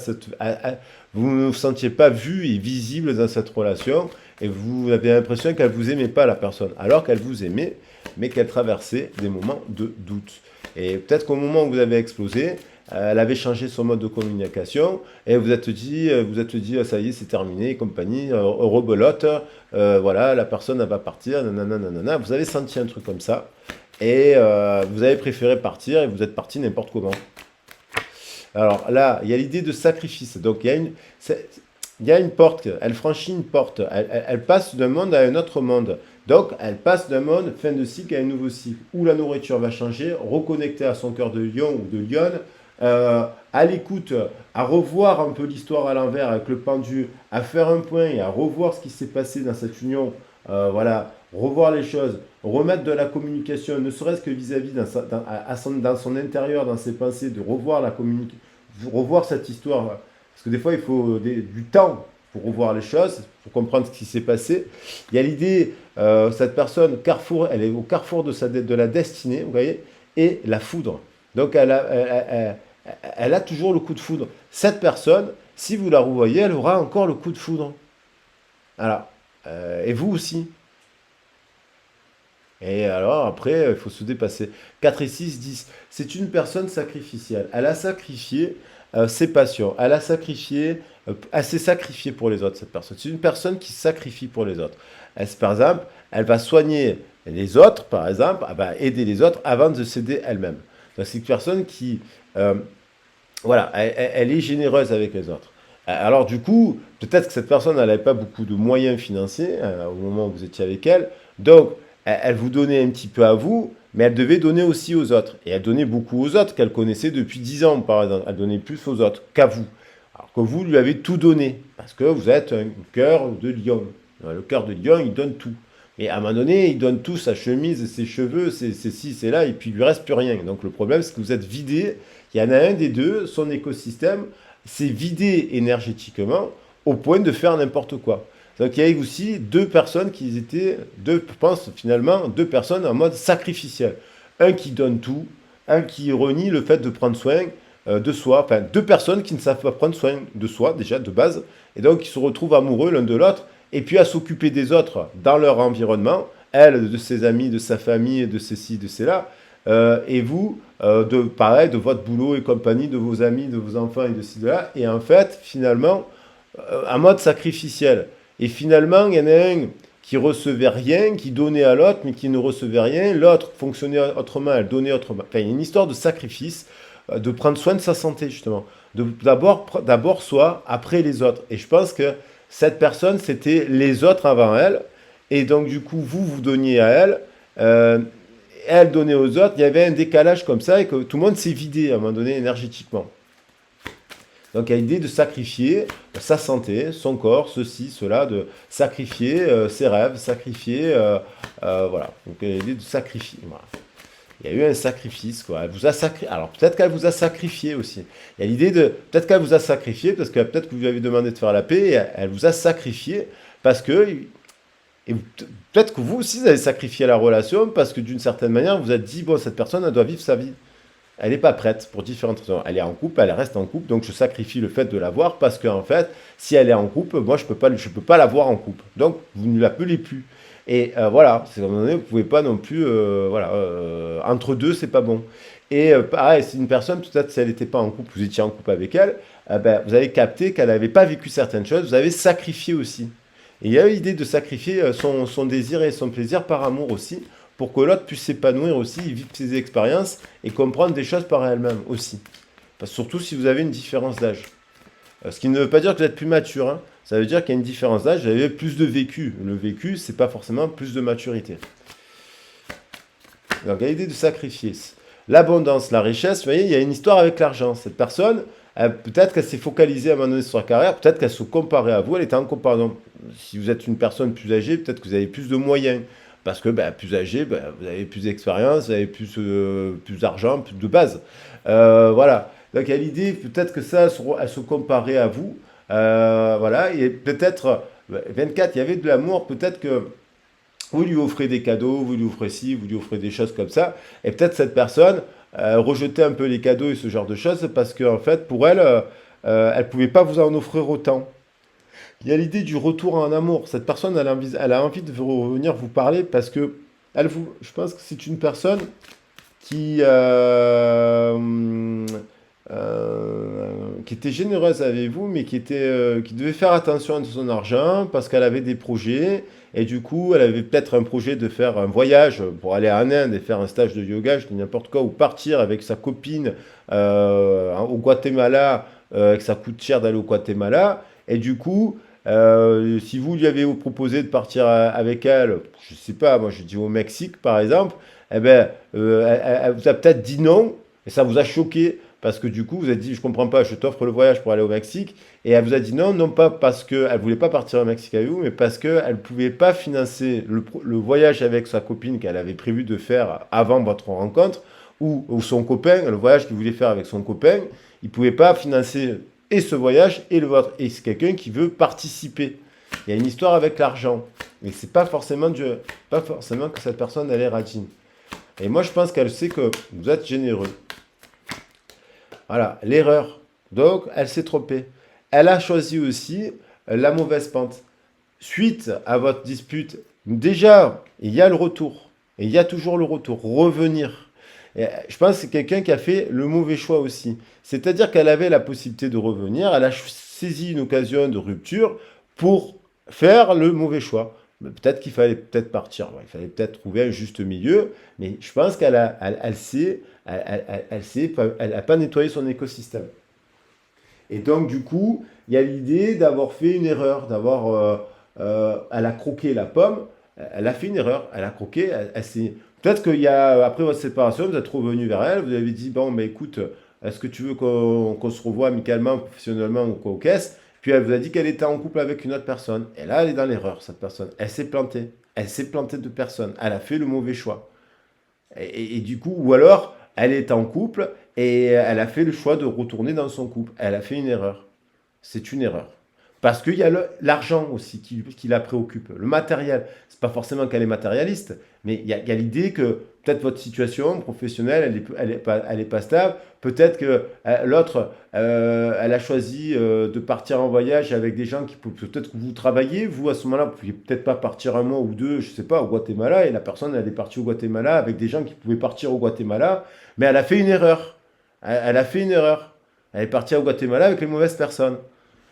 vous ne vous sentiez pas vu et visible dans cette relation, et vous avez l'impression qu'elle vous aimait pas, la personne, alors qu'elle vous aimait, mais qu'elle traversait des moments de doute. Et peut-être qu'au moment où vous avez explosé, elle avait changé son mode de communication et vous êtes dit, ah, ça y est, c'est terminé, et compagnie, rebelote, voilà, la personne elle va partir, nanana, nanana. Vous avez senti un truc comme ça et vous avez préféré partir et vous êtes parti n'importe comment. Alors là, il y a l'idée de sacrifice. Donc il y a une porte, elle franchit une porte, elle passe d'un monde à un autre monde. Donc elle passe d'un monde fin de cycle à un nouveau cycle, où la nourriture va changer, reconnecter à son cœur de lion ou de lionne, à l'écoute, à revoir un peu l'histoire à l'envers avec le pendu, à faire un point et à revoir ce qui s'est passé dans cette union, voilà, revoir les choses, remettre de la communication, ne serait-ce que vis-à-vis dans son intérieur, dans ses pensées, de revoir revoir cette histoire. Parce que des fois, il faut du temps pour revoir les choses, pour comprendre ce qui s'est passé. Il y a l'idée, cette personne, carrefour, elle est au carrefour de la destinée, vous voyez, et la foudre. Donc, elle a toujours le coup de foudre. Cette personne, si vous la revoyez, elle aura encore le coup de foudre. Alors, et vous aussi. Et alors, après, il faut se dépasser. 4 et 6, 10. C'est une personne sacrificielle. Elle a sacrifié ses passions. Elle s'est sacrifiée pour les autres, cette personne. C'est une personne qui se sacrifie pour les autres. Par exemple, elle va soigner les autres, par exemple, elle va aider les autres avant de s'aider elle-même. Donc, c'est une personne qui, voilà, elle est généreuse avec les autres. Alors du coup, peut-être que cette personne n'avait pas beaucoup de moyens financiers au moment où vous étiez avec elle. Donc, elle vous donnait un petit peu à vous, mais elle devait donner aussi aux autres. Et elle donnait beaucoup aux autres qu'elle connaissait depuis 10 ans, par exemple. Elle donnait plus aux autres qu'à vous. Alors que vous lui avez tout donné, parce que vous êtes un cœur de lion. Le cœur de lion, il donne tout. Mais à un moment donné, il donne tout, sa chemise, ses cheveux, c'est ci, c'est là, et puis il lui reste plus rien. Donc le problème, c'est que vous êtes vidé. Il y en a un des deux, son écosystème s'est vidé énergétiquement au point de faire n'importe quoi. Donc il y a aussi deux personnes qui étaient, je pense finalement, deux personnes en mode sacrificiel. Un qui donne tout, un qui renie le fait de prendre soin de soi. Enfin, deux personnes qui ne savent pas prendre soin de soi, déjà, de base, et donc qui se retrouvent amoureux l'un de l'autre, et puis à s'occuper des autres dans leur environnement, elle, de ses amis, de sa famille, de ceci, de cela, et vous, pareil, de votre boulot et compagnie, de vos amis, de vos enfants et de ci, de là, et en fait, finalement, en mode sacrificiel. Et finalement, il y en a un qui recevait rien, qui donnait à l'autre, mais qui ne recevait rien. L'autre fonctionnait autrement, elle donnait autrement. Enfin, il y a une histoire de sacrifice, de prendre soin de sa santé, justement. D'abord soi, après les autres. Et je pense que cette personne, c'était les autres avant elle. Et donc, du coup, vous donniez à elle. Elle donnait aux autres. Il y avait un décalage comme ça et que tout le monde s'est vidé à un moment donné énergétiquement. Donc il y a l'idée de sacrifier sa santé, son corps, ceci, cela, de sacrifier ses rêves, sacrifier, voilà. Donc il y a l'idée de sacrifier. Voilà. Il y a eu un sacrifice, quoi. Elle vous a Alors peut-être qu'elle vous a sacrifié aussi. Il y a l'idée de, peut-être qu'elle vous a sacrifié, parce que peut-être que vous lui avez demandé de faire la paix, et elle vous a sacrifié, parce que, et peut-être que vous aussi, vous avez sacrifié la relation, parce que d'une certaine manière, vous vous êtes dit, bon, cette personne, elle doit vivre sa vie. Elle n'est pas prête pour différentes raisons. Elle est en couple, elle reste en couple, donc je sacrifie le fait de la voir parce qu'en fait, si elle est en couple, moi je peux pas la voir en couple. Donc vous ne l'appelez plus. Et voilà, c'est à un moment donné, vous pouvez pas non plus, voilà, entre deux, c'est pas bon. Et pareil, c'est une personne, peut-être si elle n'était pas en couple, vous étiez en couple avec elle, ben, vous avez capté qu'elle n'avait pas vécu certaines choses, vous avez sacrifié aussi. Et il y a eu l'idée de sacrifier son désir et son plaisir par amour aussi, pour que l'autre puisse s'épanouir aussi, vivre ses expériences et comprendre des choses par elle-même aussi. Surtout si vous avez une différence d'âge. Ce qui ne veut pas dire que vous êtes plus mature, hein. Ça veut dire qu'il y a une différence d'âge, vous avez plus de vécu. Le vécu, c'est pas forcément plus de maturité. Donc, il y a l'idée de sacrifier. L'abondance, la richesse, vous voyez, il y a une histoire avec l'argent. Cette personne, peut-être qu'elle s'est focalisée à un moment donné sur sa carrière, peut-être qu'elle se comparait à vous, elle était en comparaison. Si vous êtes une personne plus âgée, peut-être que vous avez plus de moyens. Parce que plus âgé, vous avez plus d'expérience, vous avez plus d'argent, plus de base. Voilà. Donc il y a l'idée, peut-être que ça, elle se comparait à vous. Voilà. Et peut-être, 24, il y avait de l'amour, peut-être que vous lui offrez des cadeaux, vous lui offrez ci, vous lui offrez des choses comme ça. Et peut-être cette personne rejetait un peu les cadeaux et ce genre de choses parce qu'en fait, pour elle, elle ne pouvait pas vous en offrir autant. Il y a l'idée du retour en amour. Cette personne, elle a envie de revenir vous parler parce que je pense que c'est une personne qui, qui était généreuse avec vous, mais qui devait faire attention à son argent parce qu'elle avait des projets. Et du coup, elle avait peut-être un projet de faire un voyage pour aller en Inde et faire un stage de yoga, je dis n'importe quoi, ou partir avec sa copine au Guatemala, que ça coûte cher d'aller au Guatemala. Et du coup, si vous lui avez proposé de partir avec elle, je sais pas, moi je dis au Mexique par exemple, eh ben, elle vous a peut-être dit non, et ça vous a choqué, parce que du coup, vous avez dit, je comprends pas, je t'offre le voyage pour aller au Mexique, et elle vous a dit non, non pas parce qu'elle voulait pas partir au Mexique avec vous, mais parce qu'elle ne pouvait pas financer le voyage avec sa copine qu'elle avait prévu de faire avant votre rencontre, ou son copain, le voyage qu'il voulait faire avec son copain, il ne pouvait pas financer et ce voyage et le vôtre. Et c'est quelqu'un qui veut participer. Il y a une histoire avec l'argent. Mais c'est pas forcément pas forcément que cette personne elle est radine. Et moi je pense qu'elle sait que vous êtes généreux. Voilà, l'erreur. Donc elle s'est trompée. Elle a choisi aussi la mauvaise pente. Suite à votre dispute, déjà, il y a le retour. Et il y a toujours le retour. Revenir. Et je pense que c'est quelqu'un qui a fait le mauvais choix aussi. C'est-à-dire qu'elle avait la possibilité de revenir, elle a saisi une occasion de rupture pour faire le mauvais choix. Peut-être qu'il fallait peut-être partir, il fallait peut-être trouver un juste milieu, mais je pense qu'elle a, elle a pas nettoyé son écosystème. Et donc, du coup, il y a l'idée d'avoir fait une erreur, elle a croqué la pomme, elle a fait une erreur, elle a croqué, peut-être qu'il y a, après votre séparation, vous êtes revenu vers elle, vous avez dit, bon, mais écoute, est-ce que tu veux qu'on se revoie amicalement, professionnellement ou quoi, au caisse? Puis elle vous a dit qu'elle était en couple avec une autre personne. Et là, elle est dans l'erreur, cette personne. Elle s'est plantée. Elle s'est plantée de personne. Elle a fait le mauvais choix. Et du coup, ou alors, elle est en couple et elle a fait le choix de retourner dans son couple. Elle a fait une erreur. C'est une erreur. Parce qu'il y a l'argent aussi qui la préoccupe, le matériel. C'est pas forcément qu'elle est matérialiste, mais il y a l'idée que peut-être votre situation professionnelle, elle est pas stable. Peut-être que l'autre, elle a choisi de partir en voyage avec des gens qui peut-être que vous travaillez, vous à ce moment-là, vous ne pouviez peut-être pas partir un mois ou deux, je sais pas, au Guatemala, et la personne, elle est partie au Guatemala avec des gens qui pouvaient partir au Guatemala, mais elle a fait une erreur. Elle a fait une erreur. Elle est partie au Guatemala avec les mauvaises personnes.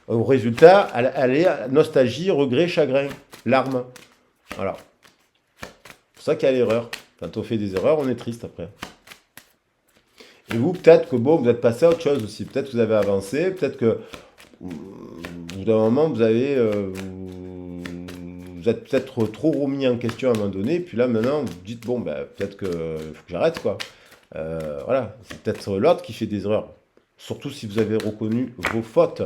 Au résultat, elle est nostalgie, regret, chagrin, larmes. Voilà. C'est pour ça qu'il y a l'erreur. Quand on fait des erreurs, on est triste après. Et vous, peut-être que bon, vous êtes passé à autre chose aussi. Peut-être que vous avez avancé. Peut-être que, au bout d'un moment, vous êtes peut-être trop remis en question à un moment donné. Puis là, maintenant, vous dites, bon, peut-être que faut que j'arrête, quoi. Voilà. C'est peut-être l'autre qui fait des erreurs. Surtout si vous avez reconnu vos fautes.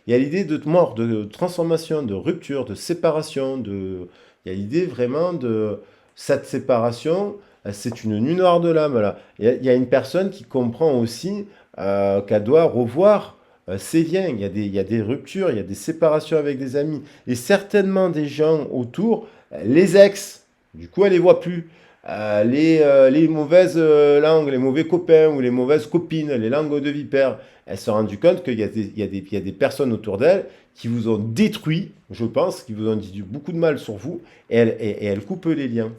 Il y a l'idée de mort, de transformation, de rupture, de séparation. Il y a l'idée vraiment de cette séparation. C'est une nuit noire de l'âme, là. Il y a une personne qui comprend aussi qu'elle doit revoir ses liens. Il y a des ruptures, il y a des séparations avec des amis. Et certainement des gens autour, les ex, du coup, elle ne les voit plus. Les mauvaises langues, les mauvais copains ou les mauvaises copines, les langues de vipère, elles se sont rendues compte qu'il y a des personnes autour d'elles qui vous ont détruit, je pense, qui vous ont dit beaucoup de mal sur vous, et elles coupent les liens.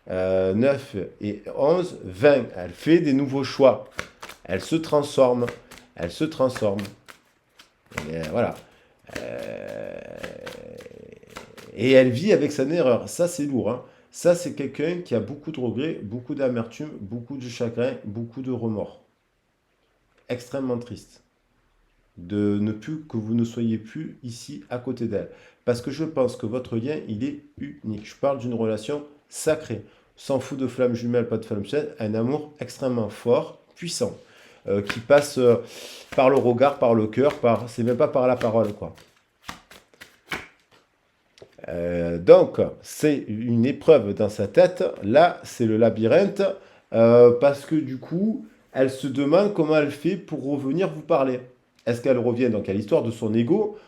9 et 11, 20. Elle fait des nouveaux choix. Elle se transforme. Elle se transforme. Et voilà. Et elle vit avec sa erreur. Ça, c'est lourd. Hein. Ça, c'est quelqu'un qui a beaucoup de regrets, beaucoup d'amertume, beaucoup de chagrin, beaucoup de remords. Extrêmement triste de ne plus que vous ne soyez plus ici à côté d'elle. Parce que je pense que votre lien, il est unique. Je parle d'une relation sacrée. S'en fout de flammes jumelles, pas de flammes jumelles, un amour extrêmement fort, puissant, qui passe par le regard, par le cœur, c'est même pas par la parole, quoi. Donc, c'est une épreuve dans sa tête. Là, c'est le labyrinthe, parce que du coup, elle se demande comment elle fait pour revenir vous parler. Est-ce qu'elle revient donc à l'histoire de son ego,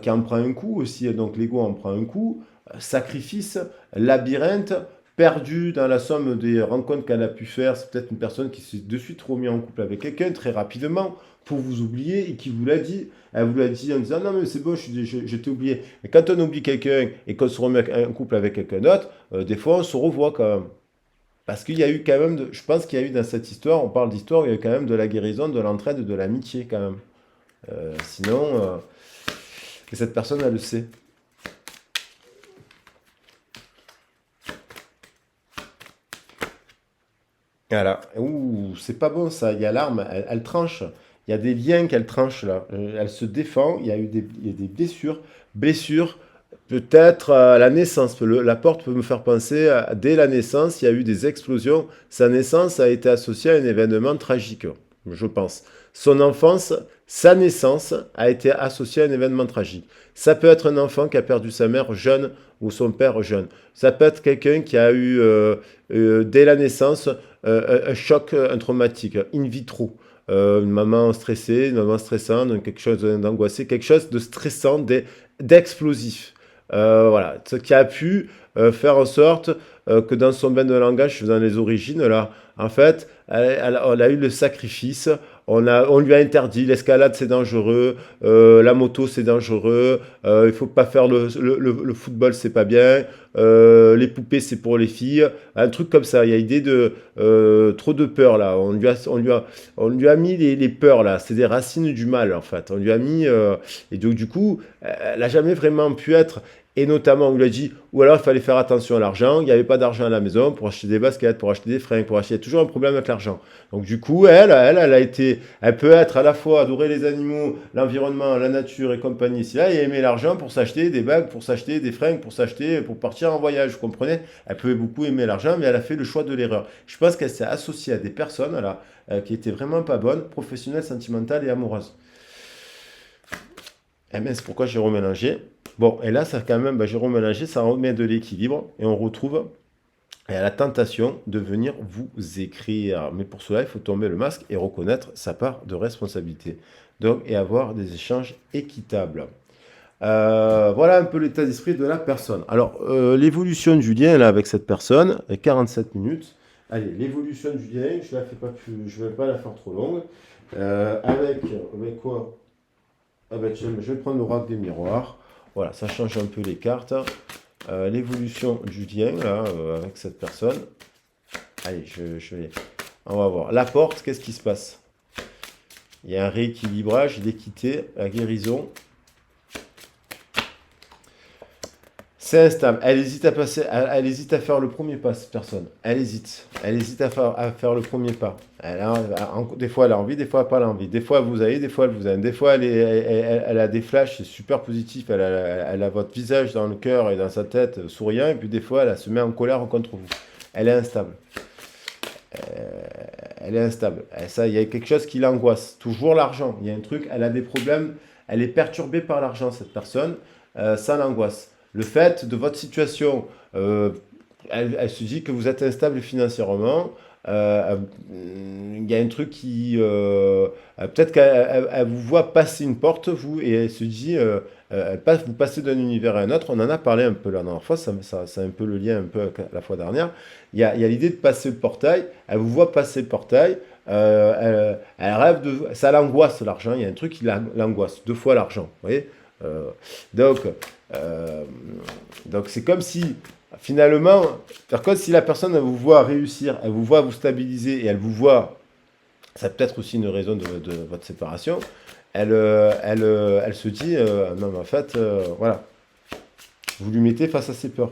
qui en prend un coup aussi, donc l'ego en prend un coup, sacrifice, labyrinthe, perdu dans la somme des rencontres qu'elle a pu faire. C'est peut-être une personne qui s'est de suite remis en couple avec quelqu'un très rapidement pour vous oublier et qui vous l'a dit. Elle vous l'a dit en disant non mais c'est bon, je t'ai oublié. Mais quand on oublie quelqu'un et qu'on se remet en couple avec quelqu'un d'autre, des fois on se revoit quand même. Parce qu'il y a eu quand même, je pense qu'il y a eu dans cette histoire, on parle d'histoire, il y a eu quand même de la guérison, de l'entraide, de l'amitié quand même. Sinon, et cette personne, elle le sait. Voilà. Ouh, c'est pas bon ça. Il y a l'arme, elle tranche. Il y a des liens qu'elle tranche là. Elle se défend. Il y a des blessures. Blessures, peut-être à la naissance. La porte peut me faire penser dès la naissance, il y a eu des explosions. Sa naissance a été associée à un événement tragique, je pense. Son enfance, sa naissance a été associée à un événement tragique. Ça peut être un enfant qui a perdu sa mère jeune ou son père jeune. Ça peut être quelqu'un qui a eu, dès la naissance, un choc, un traumatique, in vitro. Une maman stressée, une maman stressante, quelque chose d'angoissé, quelque chose de stressant, d'explosif. Voilà, ce qui a pu faire en sorte que dans son bain de langage, dans les origines, là, en fait, on a eu le sacrifice, on lui a interdit, l'escalade c'est dangereux, la moto c'est dangereux, il faut pas faire le football c'est pas bien, les poupées c'est pour les filles, un truc comme ça, il y a idée de trop de peur là, on lui a mis les peurs là, c'est des racines du mal en fait, on lui a mis, et donc du coup, elle n'a jamais vraiment pu être. Et notamment, on lui a dit, ou alors il fallait faire attention à l'argent, il n'y avait pas d'argent à la maison pour acheter des baskets, pour acheter des fringues, pour acheter, il y a toujours un problème avec l'argent. Donc du coup, elle a été, elle peut être à la fois adorer les animaux, l'environnement, la nature et compagnie, si là, et aimer l'argent pour s'acheter des bagues, pour s'acheter des fringues, pour partir en voyage, vous comprenez? Elle pouvait beaucoup aimer l'argent, mais elle a fait le choix de l'erreur. Je pense qu'elle s'est associée à des personnes, là, qui étaient vraiment pas bonnes, professionnelles, sentimentales et amoureuses. Eh bien, c'est pourquoi j'ai remélangé. Bon, et là, ça quand même, j'ai remélangé, ça remet de l'équilibre et on retrouve la tentation de venir vous écrire. Mais pour cela, il faut tomber le masque et reconnaître sa part de responsabilité. Donc, et avoir des échanges équitables. Voilà un peu l'état d'esprit de la personne. Alors, l'évolution du lien là, avec cette personne, 47 minutes. Allez, l'évolution du lien, je ne vais pas la faire trop longue. Avec quoi? Ah ben, tiens, je vais prendre le rack des miroirs. Voilà, ça change un peu les cartes. L'évolution du lien là, avec cette personne. Allez, on va voir. La porte, qu'est-ce qui se passe? Il y a un rééquilibrage, l'équité, la guérison. C'est instable. Elle hésite à passer, elle hésite à faire le premier pas, cette personne. Elle hésite. Elle hésite à faire le premier pas. Des fois, elle a envie, des fois, elle n'a pas envie. Des fois, vous avez, des fois, elle vous aime. Des fois, elle a des flashs, c'est super positif. Elle a votre visage dans le cœur et dans sa tête souriant. Et puis, des fois, elle se met en colère contre vous. Elle est instable. Elle est instable. Ça, il y a quelque chose qui l'angoisse. Toujours l'argent. Il y a un truc, elle a des problèmes. Elle est perturbée par l'argent, cette personne. Ça l'angoisse. Le fait de votre situation, elle se dit que vous êtes instable financièrement. Il y a un truc qui... peut-être qu'elle vous voit passer une porte, vous, et elle se dit... vous passez d'un univers à un autre. On en a parlé un peu la dernière fois. C'est un peu le lien un peu avec la fois dernière. Il y a l'idée de passer le portail. Elle vous voit passer le portail. Elle rêve de... Ça l'angoisse, l'argent. Il y a un truc qui l'angoisse. 2 fois l'argent. Vous voyez? Donc, donc c'est comme si finalement, par contre, si la personne elle vous voit réussir, elle vous voit vous stabiliser et elle vous voit, ça peut être aussi une raison de votre séparation, elle se dit, non, mais en fait, voilà, vous lui mettez face à ses peurs.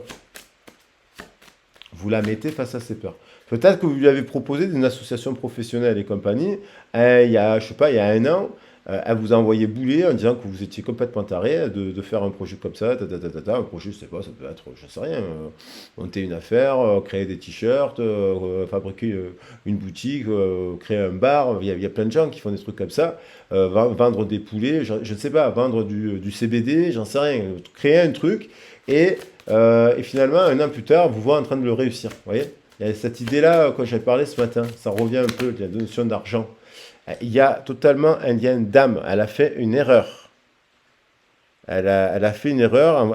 Vous la mettez face à ses peurs. Peut-être que vous lui avez proposé d'une association professionnelle et compagnie, il y a, je sais pas, il y a un an, elle vous a envoyé bouler en disant que vous étiez complètement taré de faire un projet comme ça, un projet, je sais pas, ça peut être, je sais rien, monter une affaire, créer des t-shirts, fabriquer une boutique, créer un bar, il y a plein de gens qui font des trucs comme ça, vendre des poulets, je ne sais pas, vendre du CBD, j'en sais rien, créer un truc, et finalement, un an plus tard, vous voyez en train de le réussir, vous voyez? Il y a cette idée-là, quand j'avais parlé ce matin, ça revient un peu, la notion d'argent. Il y a totalement un lien d'âme. Elle a fait une erreur. Elle a fait une erreur.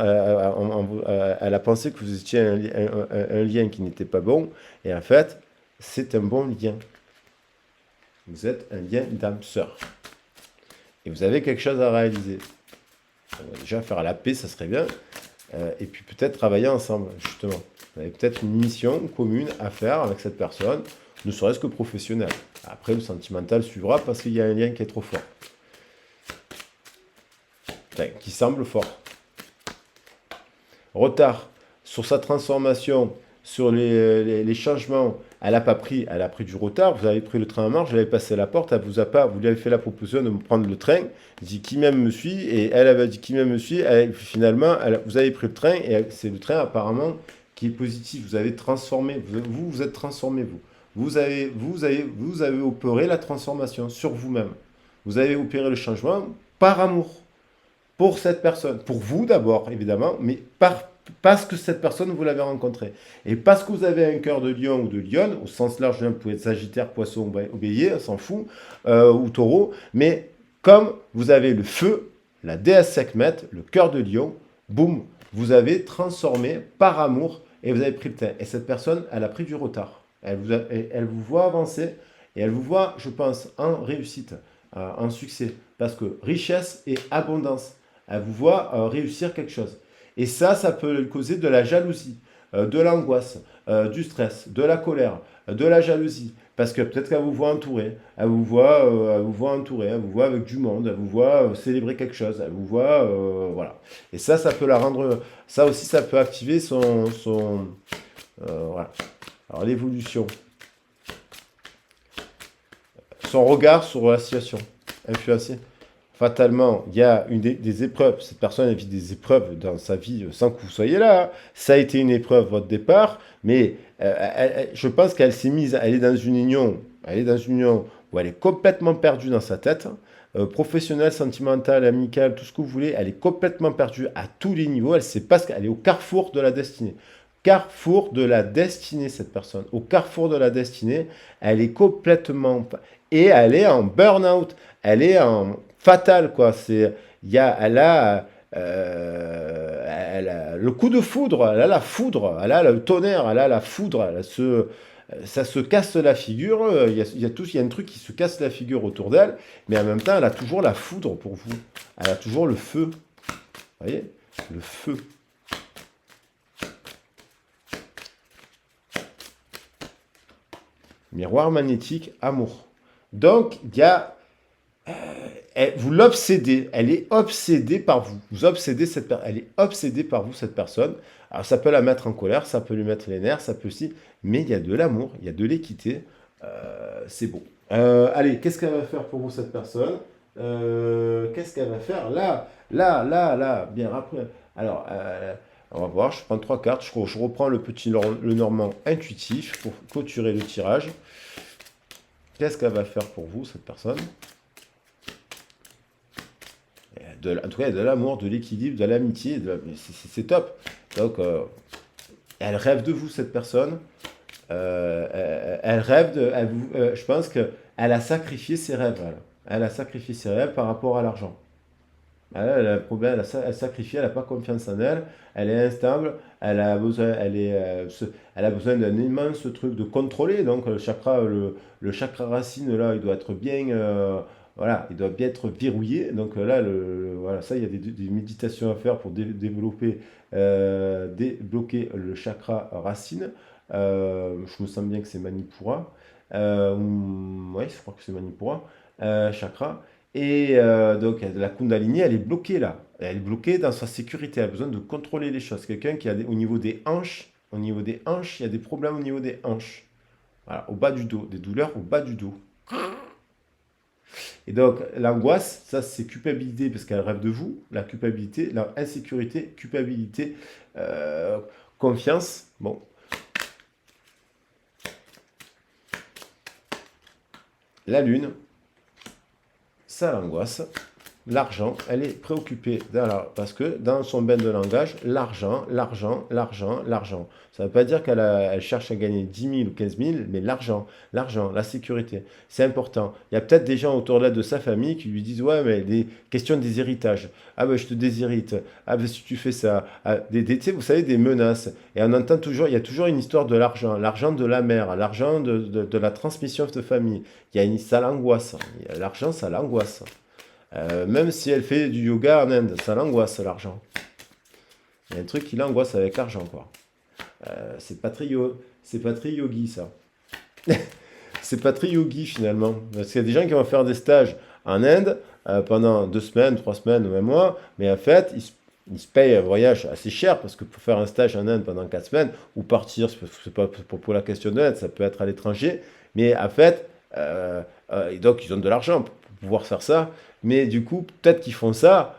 Elle a pensé que vous étiez un lien qui n'était pas bon. Et en fait, c'est un bon lien. Vous êtes un lien d'âme sœur. Et vous avez quelque chose à réaliser. Déjà, faire la paix, ça serait bien. Et puis peut-être travailler ensemble, justement. Vous avez peut-être une mission commune à faire avec cette personne, ne serait-ce que professionnelle. Après, le sentimental suivra parce qu'il y a un lien qui est trop fort. Enfin, qui semble fort. Retard sur sa transformation, sur les changements. Elle n'a pas pris, elle a pris du retard. Vous avez pris le train en marche, vous avez passé la porte, elle vous a pas, vous lui avez fait la proposition de prendre le train. Elle dit qui même me suit, et elle avait dit qui même me suit. Finalement, vous avez pris le train, et c'est le train apparemment qui est positif. Vous avez transformé, vous êtes transformé, vous. Vous avez opéré la transformation sur vous-même. Vous avez opéré le changement par amour pour cette personne. Pour vous d'abord, évidemment, mais parce que cette personne, vous l'avez rencontrée. Et parce que vous avez un cœur de lion ou de lionne, au sens large, vous pouvez être sagittaire, poisson ou bélier, on s'en fout, ou taureau, mais comme vous avez le feu, la déesse Sekhmet, le cœur de lion, boum, vous avez transformé par amour et vous avez pris le temps. Et cette personne, elle a pris du retard. Elle vous voit avancer et elle vous voit, je pense, en réussite, en succès. Parce que richesse et abondance. Elle vous voit réussir quelque chose. Et ça peut causer de la jalousie, de l'angoisse, du stress, de la colère, de la jalousie. Parce que peut-être qu'elle vous voit entouré, elle vous voit entouré, elle vous voit avec du monde, elle vous voit célébrer quelque chose, elle vous voit, voilà. Et ça peut la rendre, ça aussi, ça peut activer voilà. Alors l'évolution, son regard sur la situation, influencé. Fatalement, il y a des épreuves. Cette personne elle vit des épreuves dans sa vie sans que vous soyez là. Ça a été une épreuve votre départ, mais je pense qu'elle s'est mise, elle est dans une union, où elle est complètement perdue dans sa tête, professionnelle, sentimentale, amicale, tout ce que vous voulez. Elle est complètement perdue à tous les niveaux. Elle sait pas ce qu'elle est au carrefour de la destinée. Carrefour de la destinée, cette personne. Au carrefour de la destinée, elle est complètement et elle est en burn-out. Elle est en fatale, quoi. Elle a le coup de foudre, elle a la foudre, elle a le tonnerre, elle a la foudre, ça se casse la figure. Il y a un truc qui se casse la figure autour d'elle, mais en même temps, elle a toujours la foudre pour vous. Elle a toujours le feu. Vous voyez? Le feu. Miroir magnétique, amour. Donc, il y a vous l'obsédez, elle est obsédée par vous. Elle est obsédée par vous, cette personne. Alors ça peut la mettre en colère, ça peut lui mettre les nerfs, ça peut aussi, mais il y a de l'amour, il y a de l'équité, c'est beau. Allez, qu'est-ce qu'elle va faire pour vous, cette personne? Qu'est-ce qu'elle va faire là, bien après. Alors, on va voir, je prends trois cartes, je reprends le normand intuitif pour clôturer le tirage. Qu'est-ce qu'elle va faire pour vous, cette personne? En tout cas, il y a de l'amour, de l'équilibre, de l'amitié, c'est top. Donc, elle rêve de vous, cette personne. Elle rêve je pense qu'elle a sacrifié ses rêves. Elle a sacrifié ses rêves par rapport à l'argent. Elle a un problème, elle sacrifie, elle n'a pas confiance en elle, elle est instable, elle a besoin d'un immense truc de contrôler. Donc le chakra racine là, il doit être bien, voilà, il doit bien être verrouillé. Donc là, voilà, ça, il y a des méditations à faire pour débloquer le chakra racine. Je me sens bien que c'est Manipura. Ouais, je crois que c'est Manipura, chakra. Et donc, la Kundalini, elle est bloquée là. Elle est bloquée dans sa sécurité. Elle a besoin de contrôler les choses. Quelqu'un qui a au niveau des hanches, il y a des problèmes au niveau des hanches. Voilà, au bas du dos, des douleurs au bas du dos. Et donc, l'angoisse, ça, c'est culpabilité parce qu'elle rêve de vous. La culpabilité, l'insécurité, culpabilité, euh, confiance. Bon, la lune, ça l'angoisse. L'argent, elle est préoccupée parce que dans son bain de langage, l'argent, l'argent, l'argent, l'argent. Ça ne veut pas dire elle cherche à gagner 10 000 ou 15 000, mais l'argent, la sécurité, c'est important. Il y a peut-être des gens autour de sa famille qui lui disent, ouais, mais des questions des héritages. Ah ben je te déshérite. Ah ben si tu fais ça. Ah, tu sais, vous savez, des menaces. Et on entend toujours, il y a toujours une histoire de l'argent de la mère, l'argent de la transmission de famille. Ça l'angoisse. L'argent, ça l'angoisse. Même si elle fait du yoga en Inde, ça l'angoisse l'argent. Il y a un truc qui l'angoisse avec l'argent, quoi. C'est pas très yogi, ça. C'est pas très yogi, finalement. Parce qu'il y a des gens qui vont faire des stages en Inde pendant 2 semaines, 3 semaines ou un mois, mais en fait, ils se payent un voyage assez cher, parce que pour faire un stage en Inde pendant 4 semaines, ou partir, c'est pas pour la question de l'Inde, ça peut être à l'étranger, mais en fait, donc ils ont de l'argent pour pouvoir faire ça, mais du coup, peut-être qu'ils font ça,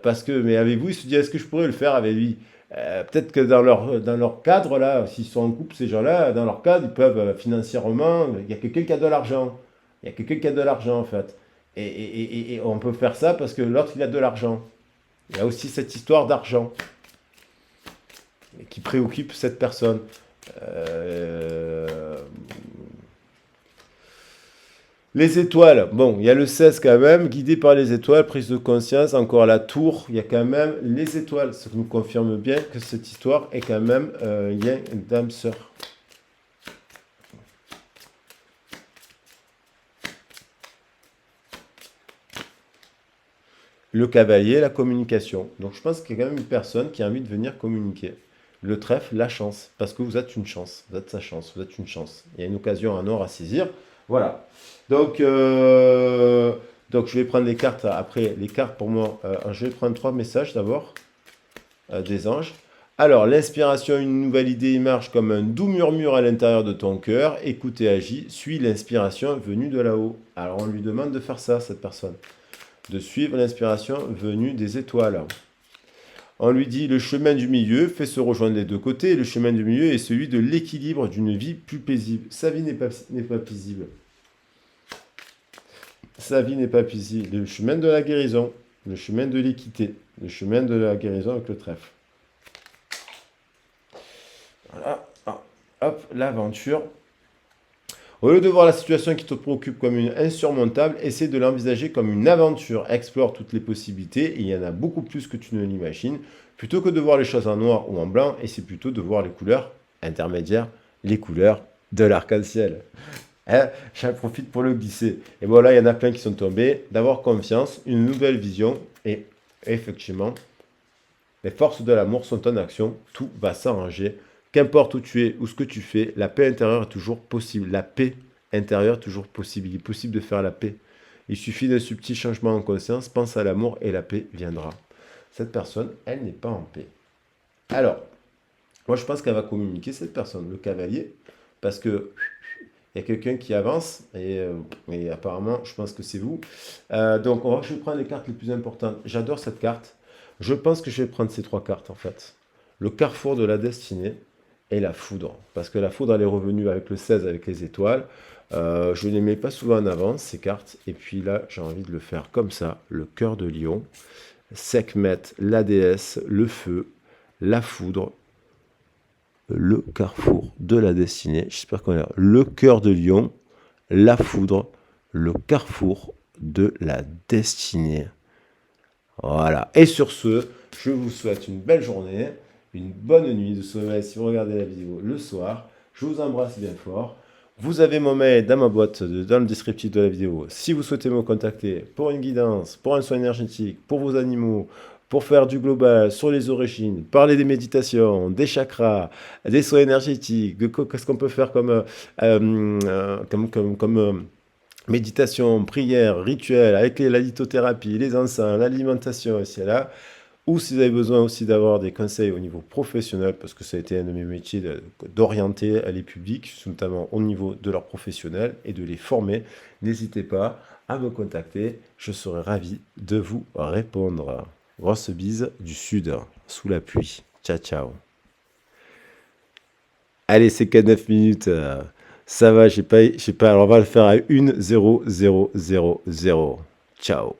parce que, mais avec vous, ils se disent, est-ce que je pourrais le faire avec lui? Peut-être que dans leur cadre, là, s'ils sont en couple, ces gens-là, dans leur cadre, ils peuvent financièrement, il y a quelqu'un qui a de l'argent. Il y a quelqu'un qui a de l'argent, en fait. Et on peut faire ça parce que l'autre, il a de l'argent. Il y a aussi cette histoire d'argent qui préoccupe cette personne. Euh, Les étoiles, bon, il y a le 16 quand même, guidé par les étoiles, prise de conscience, encore la tour, il y a quand même les étoiles, ce qui nous confirme bien que cette histoire est quand même lien d'âme sœur. Le cavalier, la communication. Donc je pense qu'il y a quand même une personne qui a envie de venir communiquer. Le trèfle, la chance, parce que vous êtes une chance, vous êtes sa chance, vous êtes une chance. Il y a une occasion en or à saisir. Voilà. Donc, donc je vais prendre les cartes après. Les cartes pour moi, je vais prendre 3 messages d'abord des anges. Alors, l'inspiration, une nouvelle idée émerge comme un doux murmure à l'intérieur de ton cœur. Écoute et agis. Suis l'inspiration venue de là-haut. Alors, on lui demande de faire ça, cette personne. De suivre l'inspiration venue des étoiles. On lui dit le chemin du milieu fait se rejoindre les deux côtés. Le chemin du milieu est celui de l'équilibre d'une vie plus paisible. Sa vie n'est pas paisible. Sa vie n'est pas paisible. Le chemin de la guérison, le chemin de l'équité, le chemin de la guérison avec le trèfle. Voilà. Ah, hop, l'aventure. Au lieu de voir la situation qui te préoccupe comme une insurmontable, essaie de l'envisager comme une aventure. Explore toutes les possibilités, et il y en a beaucoup plus que tu ne l'imagines. Plutôt que de voir les choses en noir ou en blanc, essaie plutôt de voir les couleurs intermédiaires, les couleurs de l'arc-en-ciel. Hein, j'en profite pour le glisser. Et voilà, il y en a plein qui sont tombés. D'avoir confiance, une nouvelle vision, et effectivement, les forces de l'amour sont en action. Tout va s'arranger. Qu'importe où tu es ou ce que tu fais, la paix intérieure est toujours possible. La paix intérieure est toujours possible. Il est possible de faire la paix. Il suffit d'un subtil changement en conscience. Pense à l'amour et la paix viendra. Cette personne, elle n'est pas en paix. Alors, moi je pense qu'elle va communiquer, cette personne, le cavalier, parce que il y a quelqu'un qui avance et apparemment, je pense que c'est vous. Donc, je vais prendre les cartes les plus importantes. J'adore cette carte. Je pense que je vais prendre ces 3 cartes en fait. Le carrefour de la destinée et la foudre. Parce que la foudre, elle est revenue avec le 16, avec les étoiles. Je ne les mets pas souvent en avant, ces cartes. Et puis là, j'ai envie de le faire comme ça. Le cœur de lion, Sekhmet, la déesse, le feu, la foudre, le carrefour de la destinée. J'espère qu'on a le cœur de lion, la foudre, le carrefour de la destinée. Voilà. Et sur ce, je vous souhaite une belle journée, une bonne nuit de sommeil si vous regardez la vidéo le soir. Je vous embrasse bien fort. Vous avez mon mail dans ma boîte, dans le descriptif de la vidéo. Si vous souhaitez me contacter pour une guidance, pour un soin énergétique, pour vos animaux, pour faire du global sur les origines, parler des méditations, des chakras, des soins énergétiques, qu'est-ce qu'on peut faire comme méditation, prière, rituel, avec la lithothérapie, les encens, l'alimentation, ici et là. Ou si vous avez besoin aussi d'avoir des conseils au niveau professionnel, parce que ça a été un de mes métiers d'orienter les publics, notamment au niveau de leur professionnel, et de les former, n'hésitez pas à me contacter, je serai ravi de vous répondre. Grosse bise du sud, sous la pluie. Ciao, ciao. Allez, c'est qu'à 9 minutes. Ça va, j'ai pas. Alors on va le faire à 1, 0, 0, 0, 0. Ciao.